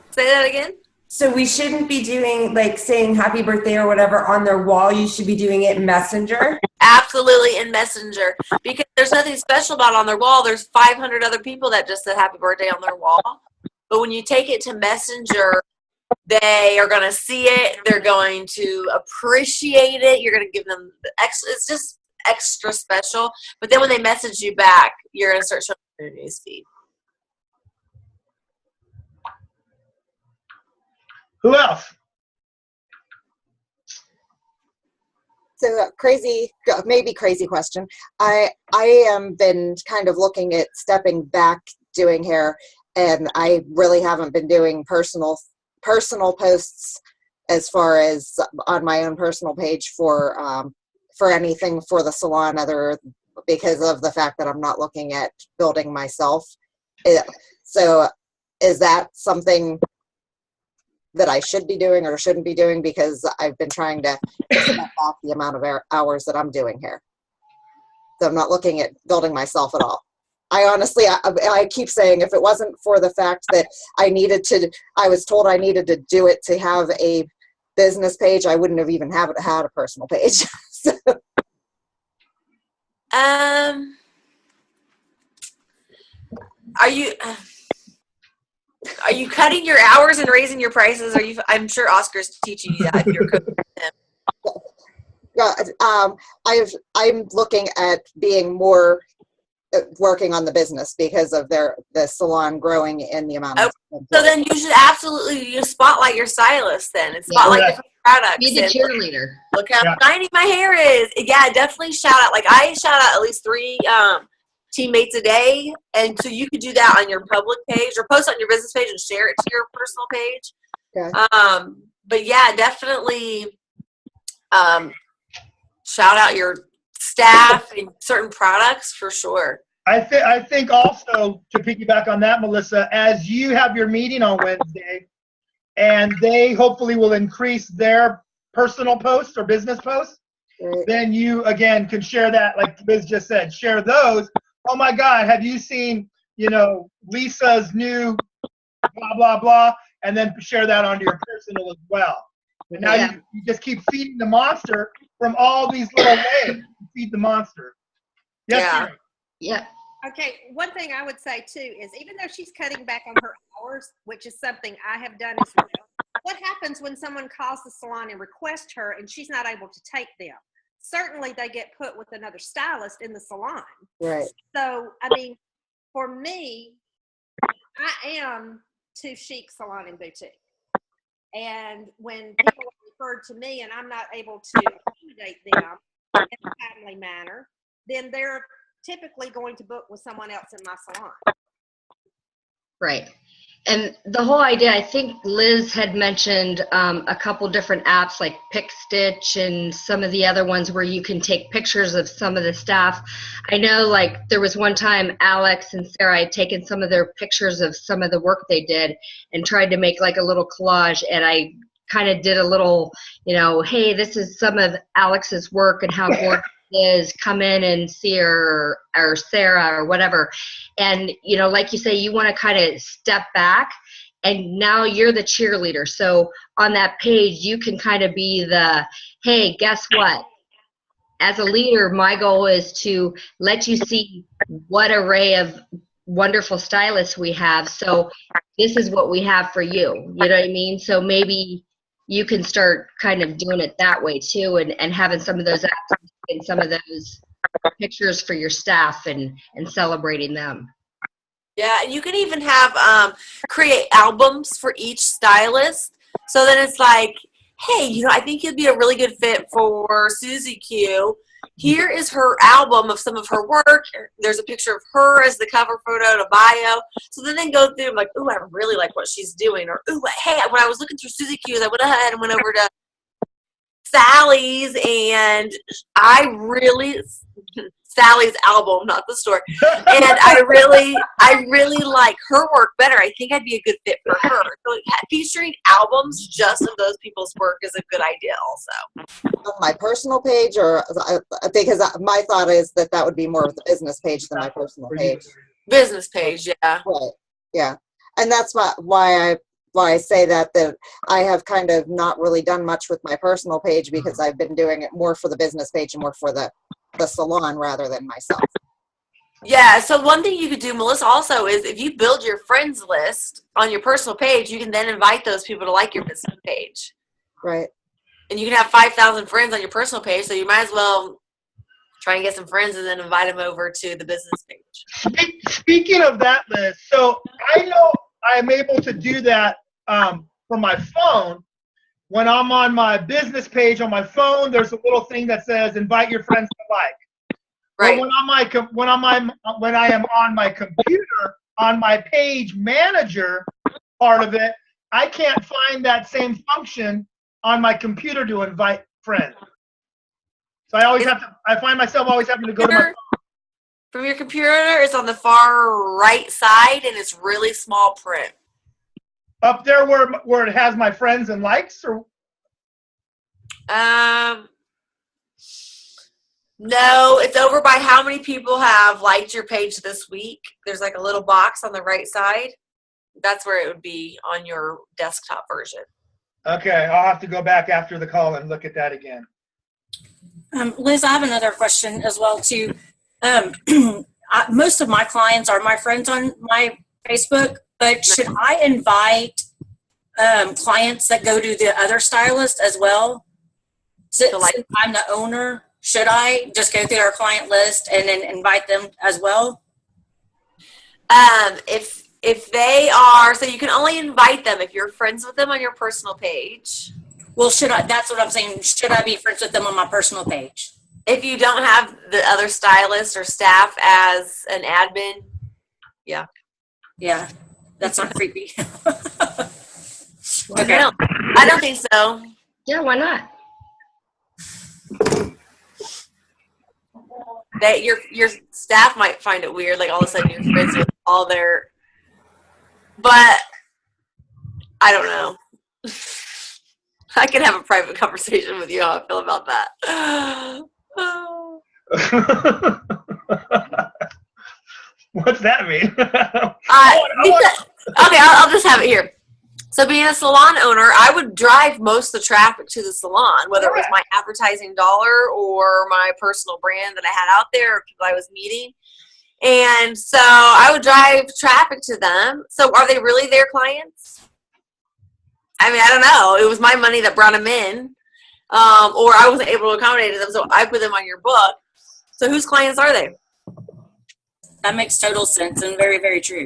Say that again. So we shouldn't be doing saying happy birthday or whatever on their wall. You should be doing it in Messenger. Absolutely in Messenger, because there's nothing special about it on their wall. There's 500 other people that just said happy birthday on their wall. But when you take it to Messenger, they are going to see it. They're going to appreciate it. You're going to give them the extra. It's just extra special. But then when they message you back, you're going to start showing their newsfeed. Who else? So maybe crazy question. I am been kind of looking at stepping back doing hair, and I really haven't been doing personal posts as far as on my own personal page for anything for the salon, because of the fact that I'm not looking at building myself. So is that something that I should be doing or shouldn't be doing? Because I've been trying to step back the amount of hours that I'm doing here. So I'm not looking at building myself at all. I honestly, I keep saying, if it wasn't for the fact that I was told I needed to do it to have a business page, I wouldn't have even had a personal page. So. Are you cutting your hours and raising your prices? I'm sure Oscar's teaching you that if you're cooking with him. I'm looking at being more working on the business because of the salon growing in the amount of so then you should absolutely spotlight your stylist then, and spotlight different products. Be the cheerleader. Look how shiny my hair is. Yeah, definitely shout out. I shout out at least 3 teammates a day, and so you could do that on your public page or post on your business page and share it to your personal page. Okay. But yeah, definitely shout out your staff and certain products for sure. I think also, to piggyback on that, Melissa, as you have your meeting on Wednesday, and they hopefully will increase their personal posts or business posts, then you, again, can share that, like Liz just said, share those. Oh my God, have you seen, Lisa's new blah, blah, blah, and then share that onto your personal as well. And now you just keep feeding the monster from all these little ways. Feed the monster. Yes, Sarah. Yeah. Okay, one thing I would say too is even though she's cutting back on her hours, which is something I have done as well, what happens when someone calls the salon and requests her and she's not able to take them? Certainly they get put with another stylist in the salon. Right. So, I mean, for me, I am Too Chic Salon and Boutique. And when people are referred to me and I'm not able to accommodate them in a timely manner, then they're typically going to book with someone else in my salon. Right. And the whole idea, I think Liz had mentioned a couple different apps like PicStitch and some of the other ones where you can take pictures of some of the staff. I know like there was one time Alex and Sarah had taken some of their pictures of some of the work they did and tried to make like a little collage, and I kind of did a little, hey, this is some of Alex's work and how gorgeous is, come in and see her or Sarah or whatever. And like you say, you want to kind of step back, and now you're the cheerleader. So on that page you can kind of be the, hey, guess what, as a leader my goal is to let you see what array of wonderful stylists we have, so this is what we have for you. You know what I mean? So maybe you can start kind of doing it that way too, and having some of those apps and some of those pictures for your staff and celebrating them. Yeah, and you can even have create albums for each stylist. So then it's like, hey, I think you'd be a really good fit for Susie Q. Here is her album of some of her work. There's a picture of her as the cover photo to bio. So then they go through, like, ooh, I really like what she's doing. Or, ooh, hey, when I was looking through Susie Q's, I went ahead and went over to Sally's, and Sally's album, not the store. And I really like her work better. I think I'd be a good fit for her. So featuring albums just of those people's work is a good idea also. On my personal page, or because my thought is that would be more of the business page than my personal page. Business page, yeah. Right. Yeah. And that's why I say that I have kind of not really done much with my personal page, because I've been doing it more for the business page and more for the salon rather than myself. Yeah, so one thing you could do, Melissa, also is if you build your friends list on your personal page, you can then invite those people to like your business page. Right. And you can have 5,000 friends on your personal page, so you might as well try and get some friends and then invite them over to the business page. Speaking of that, Liz, so I know I'm able to do that from my phone. When I'm on my business page on my phone, there's a little thing that says invite your friends to like. Right. But when I am on my computer, on my page manager part of it, I can't find that same function on my computer to invite friends. So I find myself always having to go to my phone. From your computer, it's on the far right side, and it's really small print. Up there where it has my friends and likes, or? No, it's over by how many people have liked your page this week. There's like a little box on the right side. That's where it would be on your desktop version. Okay, I'll have to go back after the call and look at that again. Liz, I have another question as well too. Most of my clients are my friends on my Facebook, but should I invite clients that go to the other stylist as well? Since I'm the owner, should I just go through our client list and then invite them as well? If they are, so you can only invite them if you're friends with them on your personal page. Well, that's what I'm saying. Should I be friends with them on my personal page? If you don't have the other stylist or staff as an admin, yeah. Yeah, that's not creepy. Okay. I don't think so. Yeah, why not? That your staff might find it weird, like all of a sudden you're friends with all their, but I don't know. I can have a private conversation with you how I feel about that. What's that mean? Okay, I'll just have it here. So being a salon owner, I would drive most of the traffic to the salon, whether it was my advertising dollar or my personal brand that I had out there or people I was meeting. And so I would drive traffic to them. So are they really their clients? I mean, I don't know. It was my money that brought them in, or I wasn't able to accommodate them, so I put them on your book. So whose clients are they? That makes total sense and very, very true.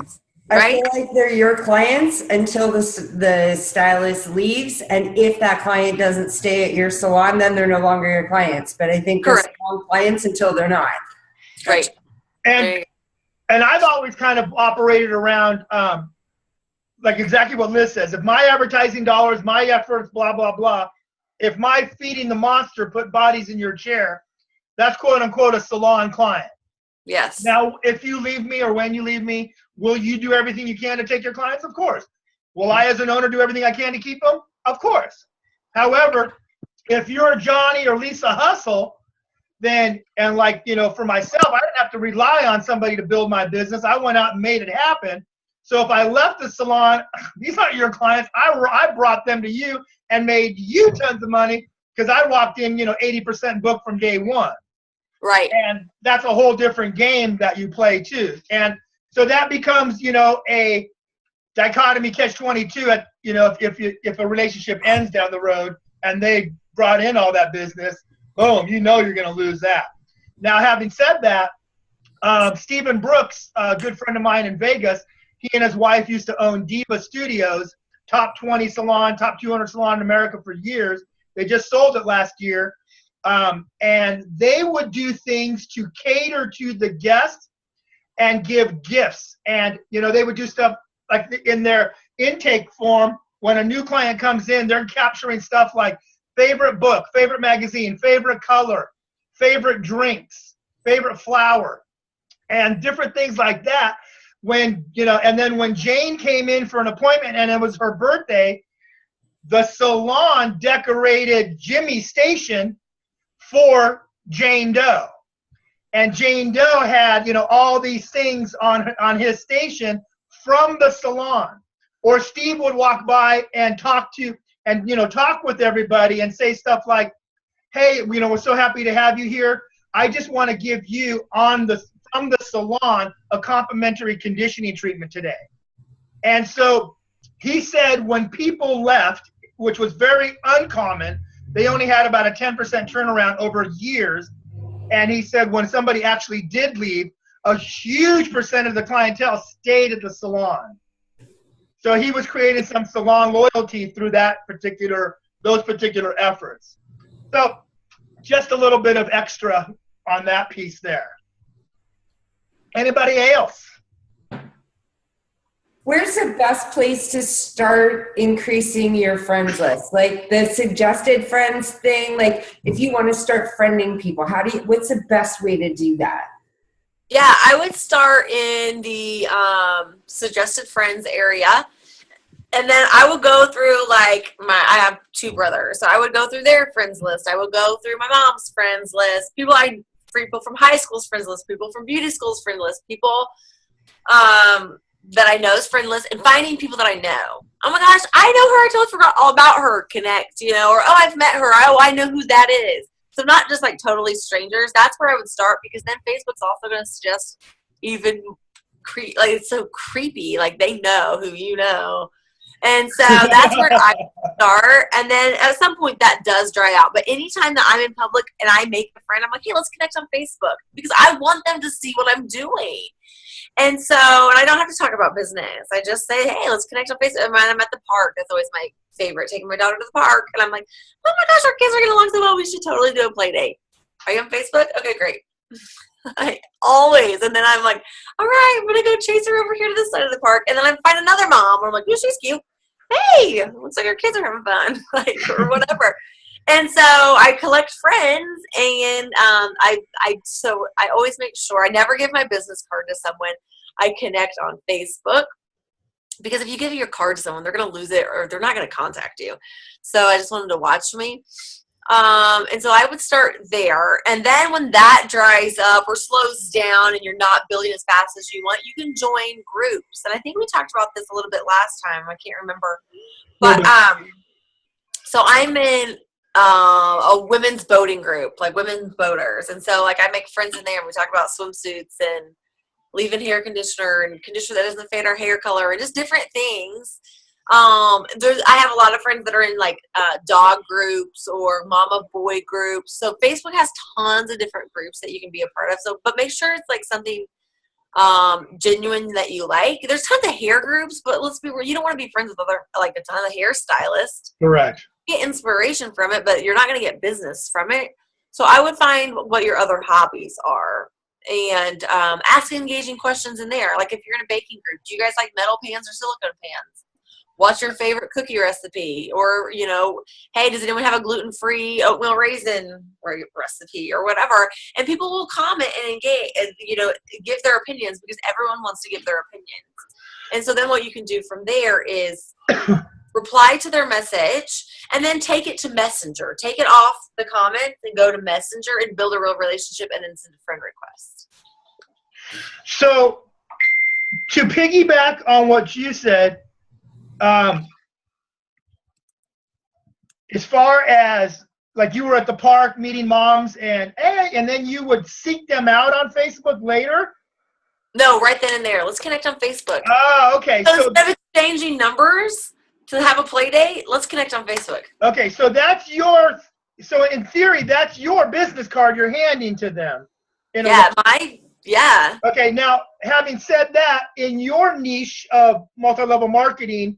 I feel like they're your clients until the stylist leaves, and if that client doesn't stay at your salon, then they're no longer your clients. But I think they're salon clients until they're not. Right. And I've always kind of operated around like exactly what Liz says. If my advertising dollars, my efforts, blah, blah, blah, if my feeding the monster put bodies in your chair, that's quote unquote a salon client. Yes. Now, if you leave me or when you leave me, will you do everything you can to take your clients? Of course. Will I as an owner do everything I can to keep them? Of course. However, if you're Johnny or Lisa Hustle, then, and like, you know, for myself, I didn't have to rely on somebody to build my business. I went out and made it happen. So if I left the salon, these aren't your clients. I brought them to you and made you tons of money because I walked in, 80% booked from day one. Right. And that's a whole different game that you play too. And so that becomes, a dichotomy catch-22 at, if a relationship ends down the road and they brought in all that business, boom, you're going to lose that. Now, having said that, Stephen Brooks, a good friend of mine in Vegas, he and his wife used to own Diva Studios, top 20 salon, top 200 salon in America for years. They just sold it last year. And they would do things to cater to the guests and give gifts. And, they would do stuff like in their intake form. When a new client comes in, they're capturing stuff like favorite book, favorite magazine, favorite color, favorite drinks, favorite flower, and different things like that. When, and then when Jane came in for an appointment and it was her birthday, the salon decorated Jimmy's station for Jane Doe. And Jane Doe had, all these things on his station from the salon. Or Steve would walk by and talk with everybody and say stuff like, hey, we're so happy to have you here. I just want to give you from the salon a complimentary conditioning treatment today. And so he said when people left, which was very uncommon, they only had about a 10% turnaround over years. And he said when somebody actually did leave, a huge percent of the clientele stayed at the salon. So he was creating some salon loyalty through those particular efforts. So just a little bit of extra on that piece there. Anybody else? Where's the best place to start increasing your friends list? Like the suggested friends thing, like if you want to start friending people, what's the best way to do that? Yeah, I would start in the suggested friends area. And then I would go through I have two brothers. So I would go through their friends list. I would go through my mom's friends list, people from high school's friends list, people from beauty school's friend list, people that I know's friend list, and finding people that I know. Oh my gosh, I know her. I totally forgot all about her. Connect, or oh, I've met her. Oh, I know who that is. So not just totally strangers. That's where I would start, because then Facebook's also going to suggest even it's so creepy. They know who you know. And so that's where I start. And then at some point that does dry out. But anytime that I'm in public and I make a friend, I'm like, hey, let's connect on Facebook, because I want them to see what I'm doing. And so, and I don't have to talk about business. I just say, hey, let's connect on Facebook. And I'm at the park. That's always my favorite, taking my daughter to the park. And I'm like, oh my gosh, our kids are getting along so well. We should totally do a play date. Are you on Facebook? Okay, great. Always. And then I'm like, all right, I'm going to go chase her over here to this side of the park. And then I find another mom. I'm like, oh, she's cute. Hey, looks like our kids are having fun, or whatever. And so I collect friends, and I always make sure I never give my business card to someone. I connect on Facebook, Because if you give your card to someone, they're going to lose it or they're not going to contact you. So I just wanted to watch me. And so I would start there. And then when that dries up or slows down and you're not building as fast as you want, you can join groups. And I think we talked about this a little bit last time. I can't remember. But so I'm in a women's boating group, like women's boaters. And so like I make friends in there and we talk about swimsuits and leave-in hair conditioner and conditioner that doesn't fade our hair color and just different things. I have a lot of friends that are in like dog groups or mama boy groups. So Facebook has tons of different groups that you can be a part of. So, but make sure it's like something genuine that you like. There's tons of hair groups, but let's be real, you don't want to be friends with like a ton of hairstylists. Correct. Get inspiration from it, but you're not going to get business from it. So I would find what your other hobbies are and ask engaging questions in there. Like if you're in a baking group, do you guys like metal pans or silicone pans? What's your favorite cookie recipe? Or, you know, hey, does anyone have a gluten-free oatmeal raisin recipe or whatever? And people will comment and engage and, you know, give their opinions because everyone wants to give their opinions. And so then what you can do from there is reply to their message and then take it to Messenger. Take it off the comments and go to Messenger and build a real relationship and then send a friend request. So to piggyback on what you said, as far as like you were at the park meeting moms and then you would seek them out on Facebook later? No, right then and there. Let's connect on Facebook. Oh, okay. So instead of exchanging numbers to have a play date, let's connect on Facebook. Okay, so so in theory, that's your business card you're handing to them. Yeah. Okay, now having said that, in your niche of multi-level marketing,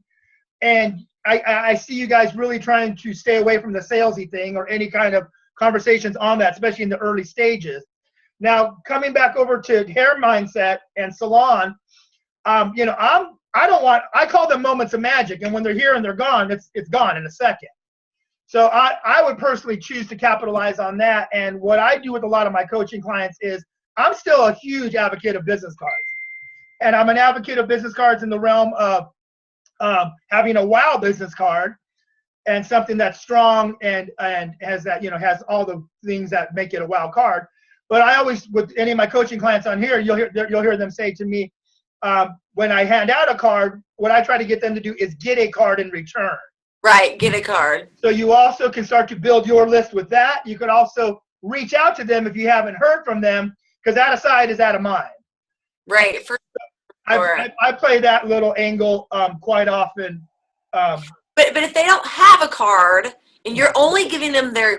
and I see you guys really trying to stay away from the salesy thing or any kind of conversations on that, especially in the early stages. Now, coming back over to hair mindset and salon, you know, I call them moments of magic, and when they're here and they're gone, it's gone in a second. So I would personally choose to capitalize on that. And what I do with a lot of my coaching clients is I'm still a huge advocate of business cards. And I'm an advocate of business cards in the realm of having a wow business card and something that's strong and has that, you know, has all the things that make it a wow card. But I always, with any of my coaching clients on here, you'll hear them say to me, when I hand out a card, what I try to get them to do is get a card in return. Right, get a card. So you also can start to build your list with that. You can also reach out to them if you haven't heard from them, because out of sight is out of mind. Right. For sure. I play that little angle quite often. But if they don't have a card and you're only giving them your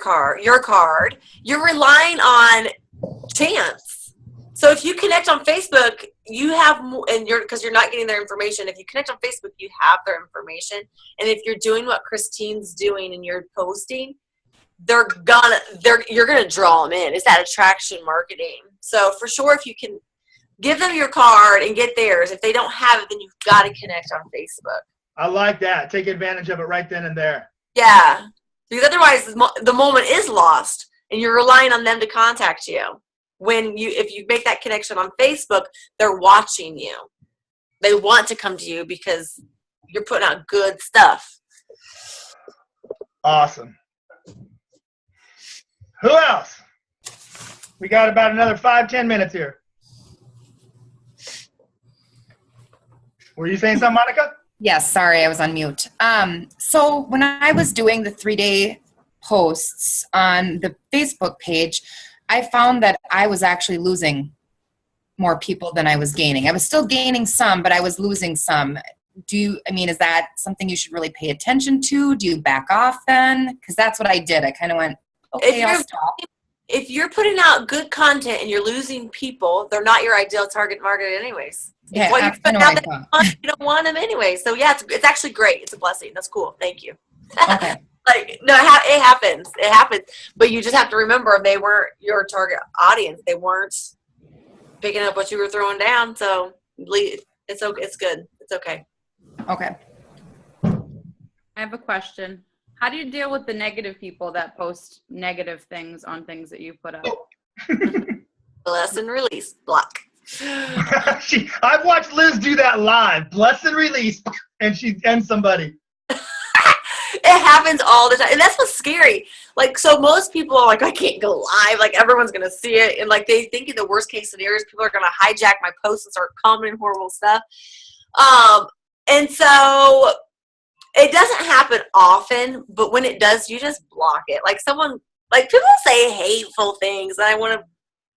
card, you're relying on chance. So if you connect on Facebook, you have more, and because you're not getting their information. If you connect on Facebook, you have their information. And if you're doing what Christine's doing and you're posting, you're gonna draw them in. It's that attraction marketing. So for sure, if you can give them your card and get theirs, if they don't have it, then you've got to connect on Facebook. I like that. Take advantage of it right then and there. Yeah, because otherwise the moment is lost, and you're relying on them to contact you. If you make that connection on Facebook, they're watching you. They want to come to you because you're putting out good stuff. Awesome. Who else? We got about another 5-10 minutes here. Were you saying something, Monica? Yes, sorry, I was on mute. So when I was doing the 3-day posts on the Facebook page, I found that I was actually losing more people than I was gaining. I was still gaining some, but I was losing some. Is that something you should really pay attention to? Do you back off then? Because that's what I did. I kind of went, okay, I'll stop. If you're putting out good content and you're losing people, they're not your ideal target market anyways. Yeah, what you're putting out there, you don't want them anyway. So yeah, it's actually great. It's a blessing. That's cool. Thank you. Okay. No, it happens. It happens. But you just have to remember they weren't your target audience. They weren't picking up what you were throwing down. So it's okay. It's good. It's okay. Okay. I have a question. How do you deal with the negative people that post negative things on things that you put up? Lesson release block. I've watched Liz do that live. Bless and release, and she ends somebody. It happens all the time. And that's what's scary. Like, so most people are like, I can't go live. Like, everyone's going to see it. And, like, they think in the worst case scenarios, people are going to hijack my posts and start commenting horrible stuff. And so it doesn't happen often, but when it does, you just block it. Like, someone, like, people say hateful things, and I want to,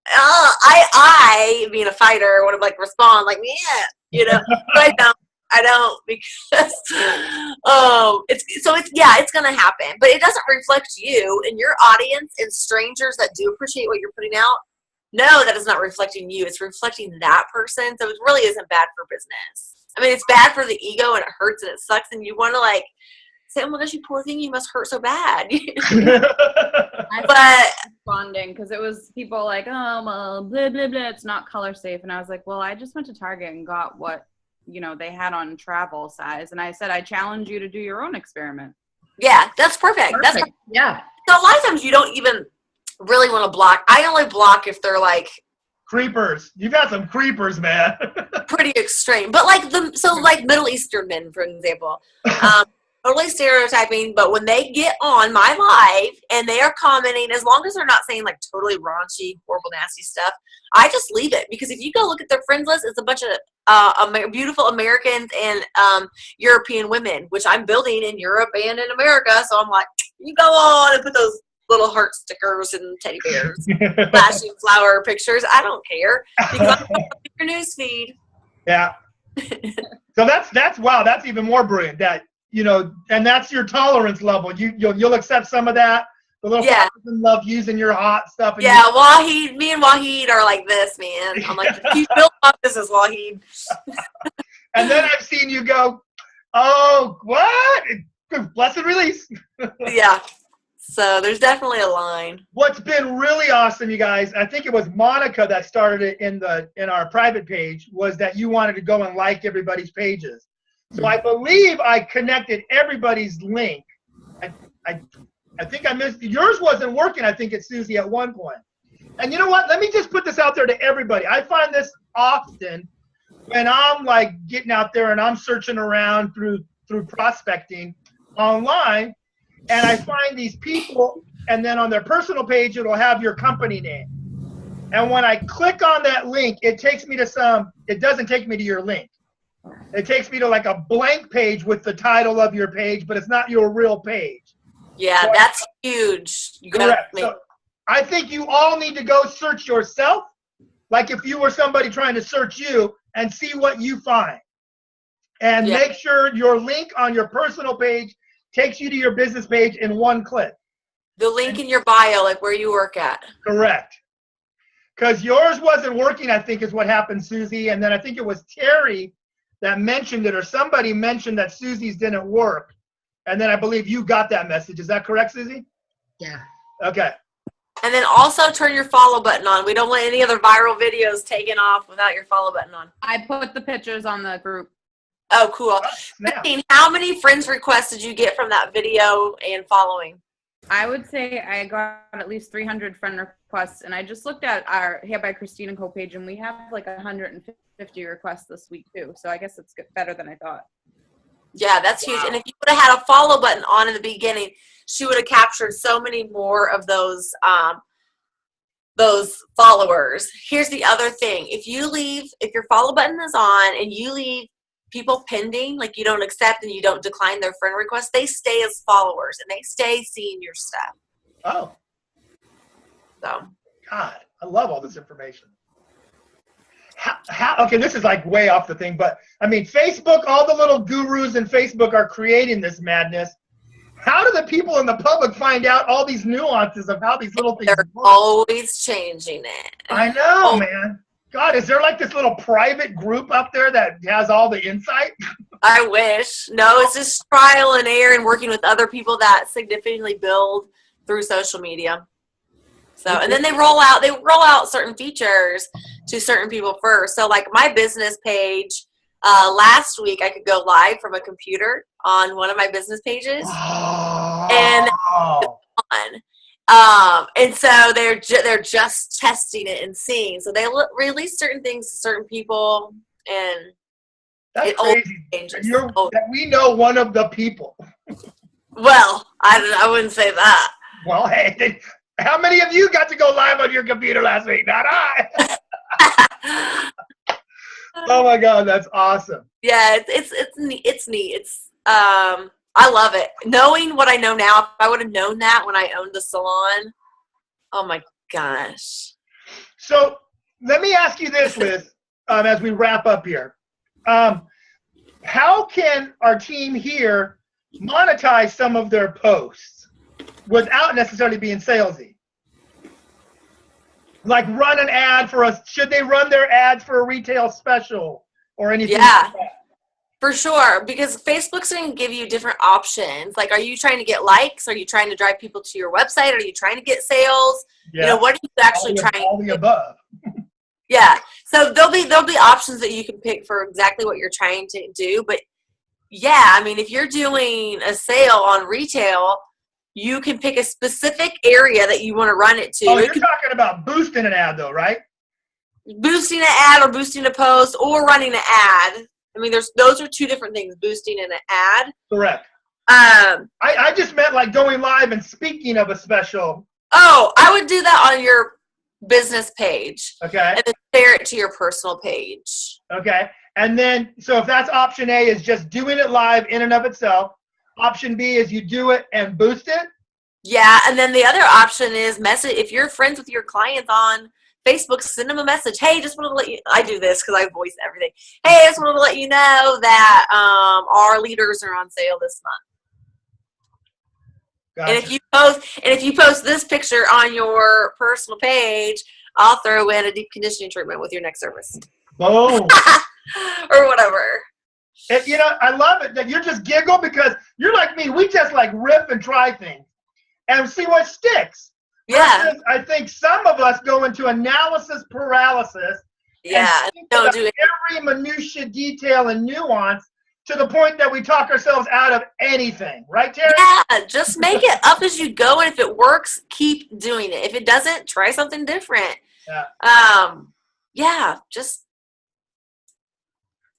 I, being a fighter, want to, like, respond, like, yeah, you know, but I don't because it's gonna happen, but it doesn't reflect you and your audience and strangers that do appreciate what you're putting out. No, that is not reflecting you. It's reflecting that person. So it really isn't bad for business. I mean, it's bad for the ego and it hurts and it sucks and you want to like say, oh my gosh, you poor thing, you must hurt so bad. But responding because it was people like, oh well, blah blah blah, it's not color safe, and I was like, well, I just went to Target and got what they had on travel size. And I said, I challenge you to do your own experiment. Yeah, that's perfect. That's yeah. So a lot of times you don't even really want to block. I only block if they're like creepers. You got some creepers, man. Pretty extreme. But like like Middle Eastern men, for example. Totally stereotyping, but when they get on my live and they are commenting, as long as they're not saying like totally raunchy, horrible, nasty stuff, I just leave it. Because if you go look at their friends list, it's a bunch of beautiful Americans and European women, which I'm building in Europe and in America. So I'm like, you go on and put those little heart stickers and teddy bears, flashing flower pictures. I don't care because I'm your news feed. Yeah. So that's wow. That's even more brilliant. That. And that's your tolerance level. You'll accept some of that. The little person love using your hot stuff. And me and Wahid are like this, man. I'm like, you built up this is Wahid. And then I've seen you go, oh, what? Blessed release. Yeah. So there's definitely a line. What's been really awesome, you guys, I think it was Monica that started it in our private page, was that you wanted to go and like everybody's pages. So I believe I connected everybody's link. I think I missed yours. Wasn't working. I think it's Susie at one point. And you know what? Let me just put this out there to everybody. I find this often when I'm like getting out there and I'm searching around through prospecting online, and I find these people, and then on their personal page it'll have your company name. And when I click on that link, it takes me to it doesn't take me to your link. It takes me to like a blank page with the title of your page, but it's not your real page. Yeah, so that's huge. Correct. So I think you all need to go search yourself, like if you were somebody trying to search you, and see what you find. And make sure your link on your personal page takes you to your business page in one click. The link in your bio, like where you work at. Correct. Because yours wasn't working, I think is what happened, Susie. And then I think it was Terry that mentioned it, or somebody mentioned that Susie's didn't work. And then I believe you got that message. Is that correct, Susie? Yeah. Okay. And then also turn your follow button on. We don't want any other viral videos taken off without your follow button on. I put the pictures on the group. Oh, cool. How many friends requests did you get from that video and following? I would say I got at least 300 friend requests, and I just looked at our Hair by Christine & Co page, and we have like 150 requests this week too. So I guess it's better than I thought. Yeah, that's huge. And if you would have had a follow button on in the beginning, she would have captured so many more of those followers. Here's the other thing: if your follow button is on and you leave people pending, like you don't accept and you don't decline their friend request, they stay as followers and they stay seeing your stuff. Oh. So. God, I love all this information. Okay, this is like way off the thing, but I mean, Facebook, all the little gurus in Facebook are creating this madness. How do the people in the public find out all these nuances of how these little things work? They're always changing it. I know, man. God, is there like this little private group up there that has all the insight? I wish. No, it's just trial and error and working with other people that significantly build through social media. So, and then they roll out certain features to certain people first. So like my business page, last week I could go live from a computer on one of my business pages. Oh. And so they're just testing it and seeing. So they release certain things to certain people, and That's it always crazy. changes. That we know one of the people. Well, I wouldn't say that. Well, hey, how many of you got to go live on your computer last week? Not I. Oh my God, that's awesome. Yeah, it's neat. It's neat. It's I love it. Knowing what I know now, if I would have known that when I owned the salon, oh my gosh. So let me ask you this, Liz, as we wrap up here. How can our team here monetize some of their posts without necessarily being salesy? Like run an ad for us. Should they run their ads for a retail special or anything Yeah. like that? For sure, because Facebook's going to give you different options. Like, are you trying to get likes? Are you trying to drive people to your website? Are you trying to get sales? Yeah. You know, what are you actually trying? All the above. Yeah. So there'll be options that you can pick for exactly what you're trying to do. But yeah, I mean, if you're doing a sale on retail, you can pick a specific area that you want to run it to. Oh, you're talking about boosting an ad though, right? Boosting an ad or boosting a post or running an ad. I mean, those are two different things, boosting and an ad. Correct. I just meant like going live and speaking of a special. Oh, I would do that on your business page. Okay. And then share it to your personal page. Okay. And then, so if that's option A is just doing it live in and of itself. Option B is you do it and boost it. Yeah. And then the other option is message. If you're friends with your clients on Facebook, send them a message. Hey, just wanted to let you, I do this because I voice everything. Hey, I just wanted to let you know that our leaders are on sale this month. Gotcha. And if you post this picture on your personal page, I'll throw in a deep conditioning treatment with your next service. Boom. Or whatever. And, you know, I love it that you just giggle because you're like me. We just like riff and try things and see what sticks. Yeah. Versus, I think some of us go into analysis paralysis. Yeah. Don't do it. Every minutia, detail, and nuance to the point that we talk ourselves out of anything. Right, Terry? Yeah. Just make it up as you go, and if it works, keep doing it. If it doesn't, try something different. Yeah. Yeah. Just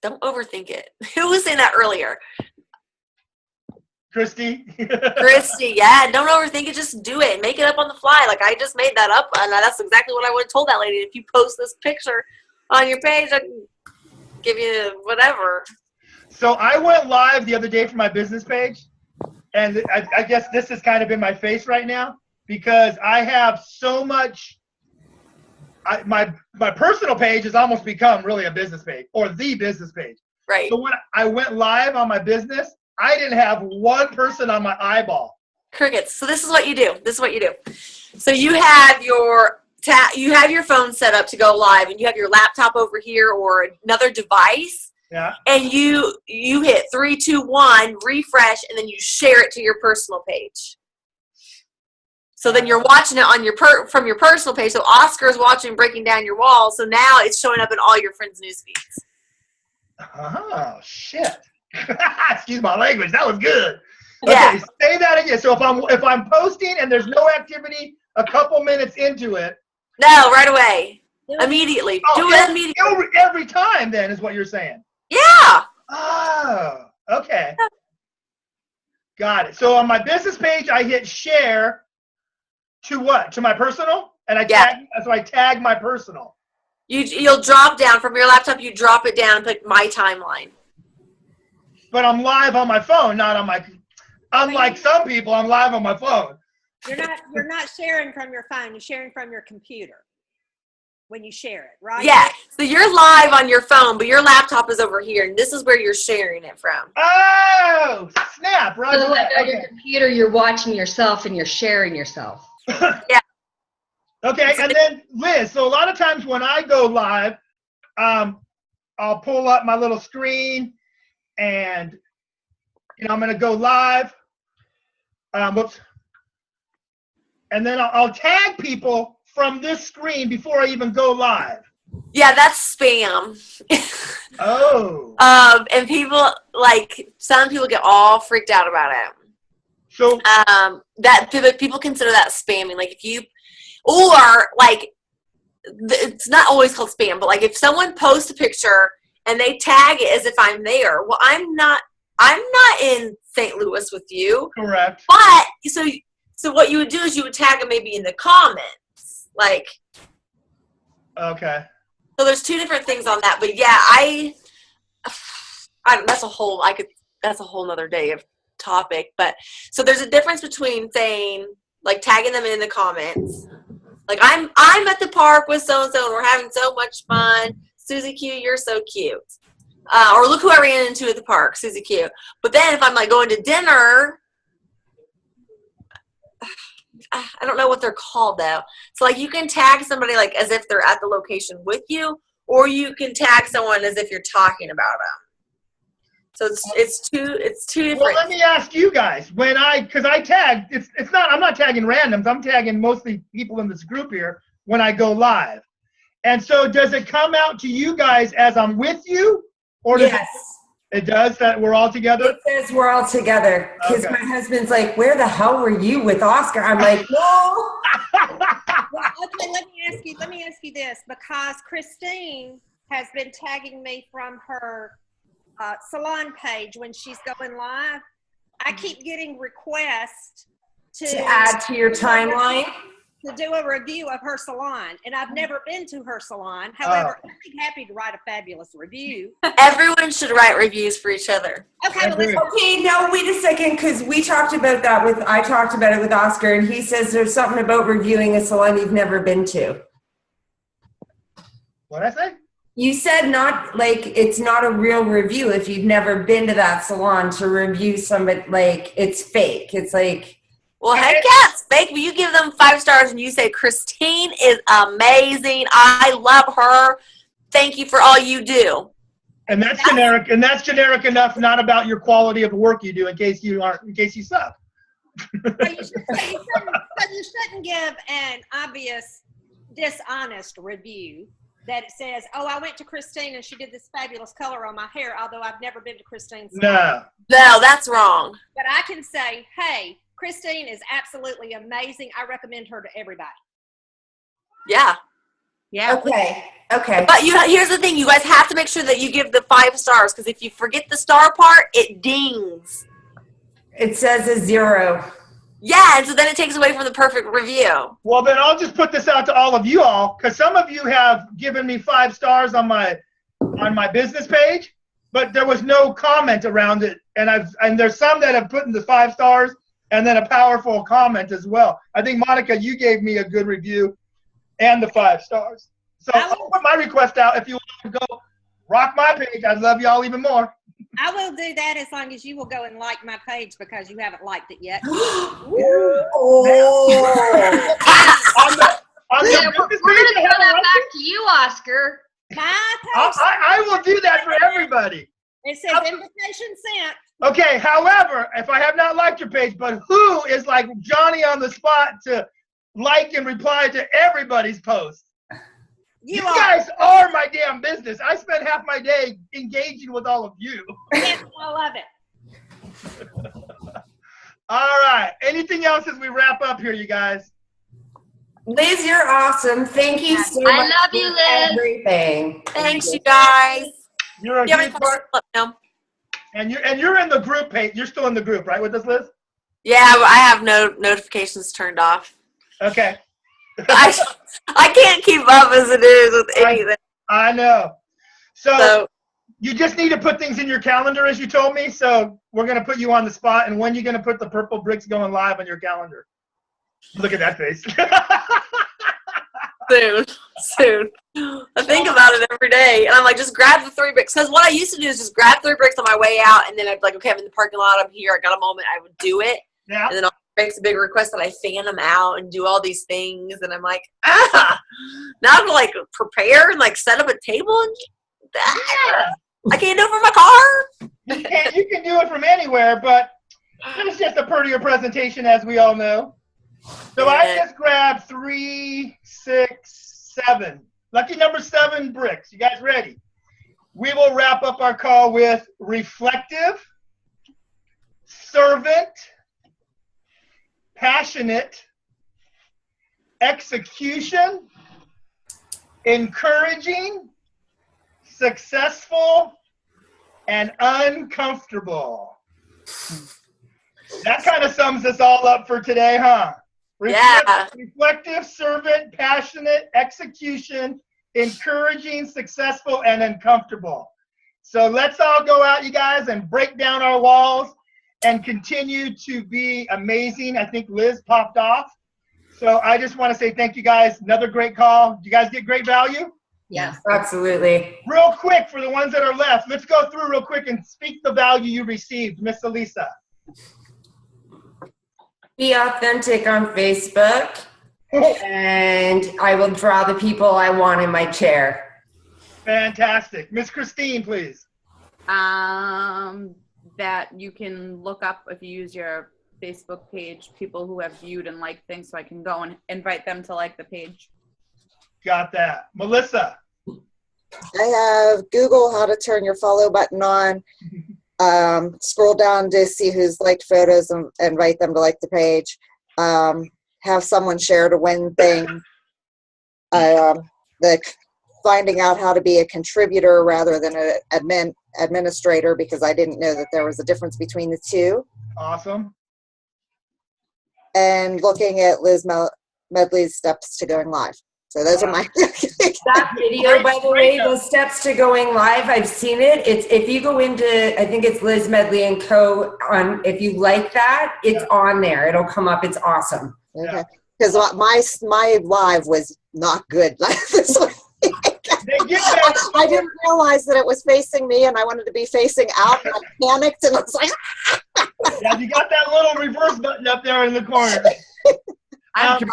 don't overthink it. Who was saying that earlier? Christy. Christy, yeah. Don't overthink it. Just do it. Make it up on the fly. Like I just made that up, and that's exactly what I would have told that lady. If you post this picture on your page, I can give you whatever. So I went live the other day for my business page, and I guess this is kind of in my face right now because I have so much. My personal page has almost become really a business page or the business page. Right. So when I went live on my business, I didn't have one person on my eyeball. Crickets. So this is what you do. So you have your phone set up to go live, and you have your laptop over here or another device. Yeah. And you hit 3, 2, 1, refresh, and then you share it to your personal page. So then you're watching it on from your personal page. So Oscar's watching Breaking Down Your Wall. So now it's showing up in all your friends' news feeds. Oh shit! Excuse my language. That was good. Yeah. Okay, say that again. So if I'm posting and there's no activity, a couple minutes into it. No, right away, immediately. Do it immediately. Every time, then is what you're saying. Yeah. Oh, okay. Got it. So on my business page, I hit share. To what? To my personal? And I tag my personal. You'll drop down from your laptop. You drop it down and put my timeline. But I'm live on my phone, not on my. Unlike some people, I'm live on my phone. You're not sharing from your phone. You're sharing from your computer when you share it, right? Yeah. So you're live on your phone, but your laptop is over here, and this is where you're sharing it from. Oh, snap! Right. So like on your computer, you're watching yourself and you're sharing yourself. Yeah. Okay, and then Liz, so a lot of times when I go live, I'll pull up my little screen and I'm gonna go live. Whoops. And then I'll tag people from this screen before I even go live. Yeah, that's spam. Oh. And people some people get all freaked out about it. So that people consider that spamming. Like if you, or like it's not always called spam, but like if someone posts a picture and they tag it as if I'm there, well, I'm not in St. Louis with you. Correct. But so what you would do is you would tag them maybe in the comments, like. Okay. So there's two different things on that, but yeah, that's a whole nother day of topic. But so there's a difference between saying like tagging them in the comments, like I'm at the park with so and so and we're having so much fun. Susie Q, you're so cute. Or look who I ran into at the park, Susie Q. But then if I'm like going to dinner, I don't know what they're called though. So like you can tag somebody like as if they're at the location with you, or you can tag someone as if you're talking about them. So it's two different. Well, let me ask you guys. Because I tag, I'm not tagging randoms. I'm tagging mostly people in this group here when I go live. And so does it come out to you guys as I'm with you? Or Yes. It does, that we're all together? It says we're all together. Because Okay. my husband's like, where the hell were you with Oscar? I'm like, no. Well, okay, let me ask you this, because Christine has been tagging me from her salon page when she's going live. I keep getting requests To add to your timeline. to do a review of her salon, and I've never been to her salon. However, I'd be happy to write a fabulous review. Everyone should write reviews for each other. Okay, well, let's Okay, no, wait a second, because I talked about it with Oscar, and he says there's something about reviewing a salon you've never been to. What'd I say? You said it's not a real review if you've never been to that salon to review somebody, like it's fake. It's like, Well, heck yeah, it's fake, but you give them 5 stars and you say, Christine is amazing. I love her. Thank you for all you do. And that's generic enough, not about your quality of work you do in case you suck. So you shouldn't give an obvious dishonest review that it says, oh, I went to Christine and she did this fabulous color on my hair, although I've never been to Christine's salon. No, that's wrong. But I can say, hey, Christine is absolutely amazing. I recommend her to everybody. Yeah. Yeah. okay. But here's the thing. You guys have to make sure that you give the 5 stars, because if you forget the star part, it dings. It says a 0. Yeah, and so then it takes away from the perfect review. Well, then I'll just put this out to all of you all, because some of you have given me 5 stars on my business page, but there was no comment around it, and there's some that have put in the 5 stars and then a powerful comment as well. I think Monica, you gave me a good review and the 5 stars. So I'll put my request out. If you want to go rock my page, I'd love y'all even more. I will do that as long as you will go and like my page, because you haven't liked it yet. We're going to throw that back to you, Oscar. I will do that for everybody. It says invitation sent. Okay, however, if I have not liked your page, but who is like Johnny on the spot to like and reply to everybody's posts? You guys are my damn business. I spend half my day engaging with all of you. Yes, I love it. All right. Anything else as we wrap up here, you guys? Liz, you're awesome. Thank you so much. I love you, Liz. Everything. Thanks, you guys. You're a You have any good questions, let me know. and you're in the group page. You're still in the group, right, with us, Liz? Yeah, but I have no notifications turned off. Okay. I can't keep up as it is with anything. I know. So you just need to put things in your calendar, as you told me. So we're going to put you on the spot. And when are you going to put the purple bricks going live on your calendar? Look at that face. Soon. I think about it every day. And I'm like, just grab the 3 bricks. Because what I used to do is just grab 3 bricks on my way out. And then I'd be like, okay, I'm in the parking lot. I'm here. I got a moment. I would do it. Yeah. And then I'll make a big request that I fan them out and do all these things. And I'm like, now I have to like prepare and like set up a table. And I can't do it from my car. You can do it from anywhere, but it's just a prettier presentation, as we all know. So Yeah. I just grabbed 3, 6, 7. Lucky number 7 bricks. You guys ready? We will wrap up our call with reflective, servant, passionate execution, encouraging, successful, and uncomfortable. That kind of sums us all up for today, huh? Reflective, servant, passionate, execution, encouraging, successful, and uncomfortable. So let's all go out, you guys, and break down our walls and continue to be amazing. I think Liz popped off. So I just want to say thank you guys. Another great call. Did you guys get great value? Yes, absolutely. Real quick, for the ones that are left, let's go through real quick and speak the value you received. Miss Elisa. Be authentic on Facebook, and I will draw the people I want in my chair. Fantastic. Miss Christine, please. That you can look up, if you use your Facebook page, people who have viewed and liked things, so I can go and invite them to like the page. Got that. Melissa. I have Google how to turn your follow button on. Scroll down to see who's liked photos and invite them to like the page. Have someone share to win thing. The finding out how to be a contributor rather than an administrator, because I didn't know that there was a difference between the two. Awesome. And looking at Liz Medley's steps to going live. So those are my. That video, by the way, the steps to going live, I've seen it. It's if you go into, I think it's Liz Medley and Co. on. If you like that, it's on there. It'll come up. It's awesome. Okay. Because my live was not good. This one. I didn't realize that it was facing me, and I wanted to be facing out, and I panicked, and I was like. Yeah, you got that little reverse button up there in the corner.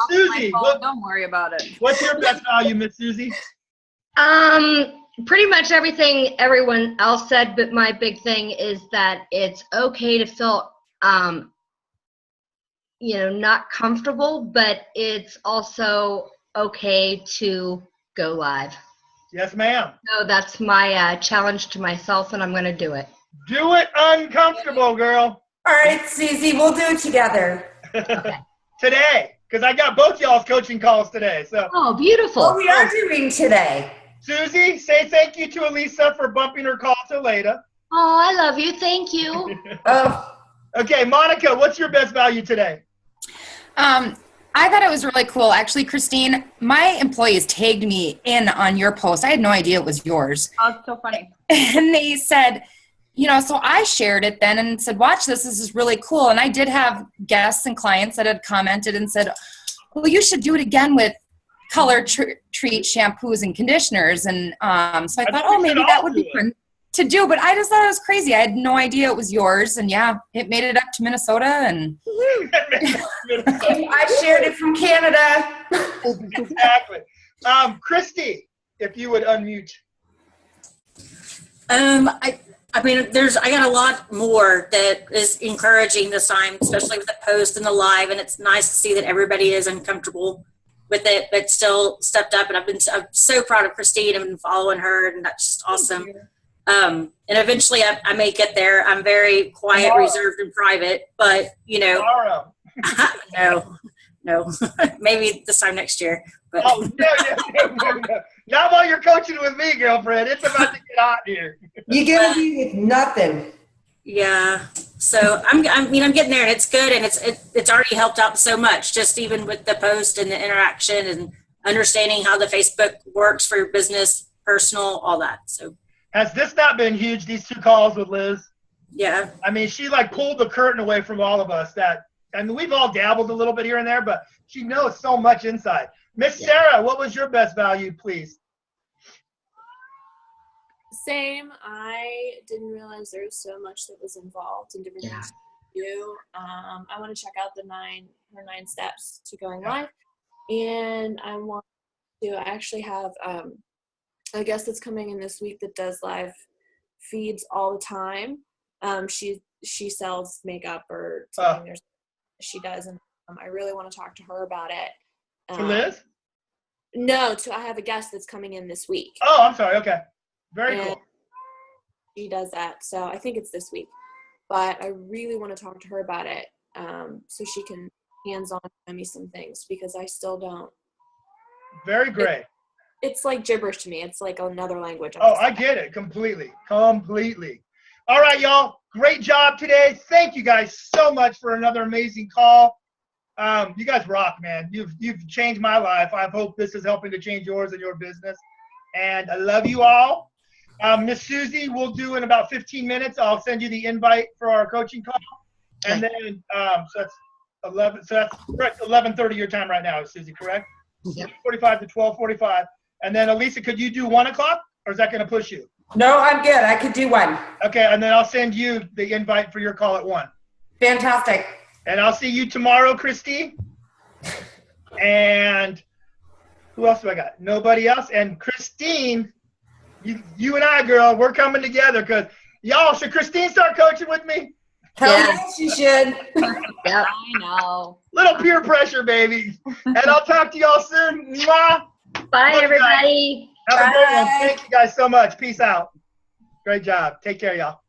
Susie, don't worry about it. What's your best value, Miss Susie? Pretty much everything everyone else said, but my big thing is that it's okay to feel, not comfortable, but it's also okay to go live. Yes, ma'am. So that's my challenge to myself, and I'm going to do it. Do it uncomfortable, girl. All right, Susie, we'll do it together. Okay. Today, because I got both y'all's coaching calls today. So. Oh, beautiful. Well, we are doing today. Susie, say thank you to Elisa for bumping her call to later. Oh, I love you. Thank you. Okay, Monica, what's your best value today? I thought it was really cool. Actually, Christine, my employees tagged me in on your post. I had no idea it was yours. Oh, it's so funny. And they said, so I shared it then and said, watch this. This is really cool. And I did have guests and clients that had commented and said, well, you should do it again with color treat shampoos and conditioners. And so I thought, maybe that would be fun to do. But I just thought it was crazy. I had no idea it was yours. And yeah, it made it up to Minnesota. And I shared it from Canada. Exactly. Christy, if you would unmute. I mean, I got a lot more that is encouraging this time, especially with the post and the live, and it's nice to see that everybody is uncomfortable with it, but still stepped up. And I'm so proud of Christine and following her, and that's just awesome. And eventually, I may get there. I'm very quiet, reserved, and private, but Tomorrow. no, maybe this time next year. But. Oh no. Not while you're coaching with me, girlfriend. It's about to get hot here. You're gonna be with nothing. Yeah. So I'm getting there, and it's good, and it's already helped out so much. Just even with the post and the interaction and understanding how the Facebook works for your business, personal, all that. So. Has this not been huge? These 2 calls with Liz. Yeah. I mean, she pulled the curtain away from all of us. We've all dabbled a little bit here and there, but she knows so much inside. Miss Sarah, what was your best value, please? Same. I didn't realize there was so much that was involved in different things to do. I want to check out her 9 steps to going live. And I actually have a guest that's coming in this week that does live feeds all the time. She sells makeup or something she does, and I really want to talk to her about it. To Liz? No, I have a guest that's coming in this week. Oh, I'm sorry. Okay. Very cool. She does that. So I think it's this week. But I really want to talk to her about it so she can hands-on, show me some things because I still don't. Very great. It's like gibberish to me. It's like another language. Oh, I get it completely. Completely. All right, y'all. Great job today. Thank you guys so much for another amazing call. You guys rock, man. You've changed my life. I hope this is helping to change yours and your business. And I love you all. Miss Susie, we'll do in about 15 minutes. I'll send you the invite for our coaching call. And then, so that's 11. So that's correct. 11:30 your time right now, Susie, correct? Yep. 45 to 12:45. And then, Elisa, could you do 1 o'clock, or is that going to push you? No, I'm good. I could do 1. Okay, and then I'll send you the invite for your call at 1. Fantastic. And I'll see you tomorrow, Christy. And who else do I got? Nobody else. And Christine, you and I, girl, we're coming together because y'all, should Christine start coaching with me? Hell yes, you should. Yep. I know. Little peer pressure, baby. And I'll talk to y'all soon. Mwah. Bye, Love you everybody. Have a good one. Bye. Thank you guys so much. Peace out. Great job. Take care, y'all.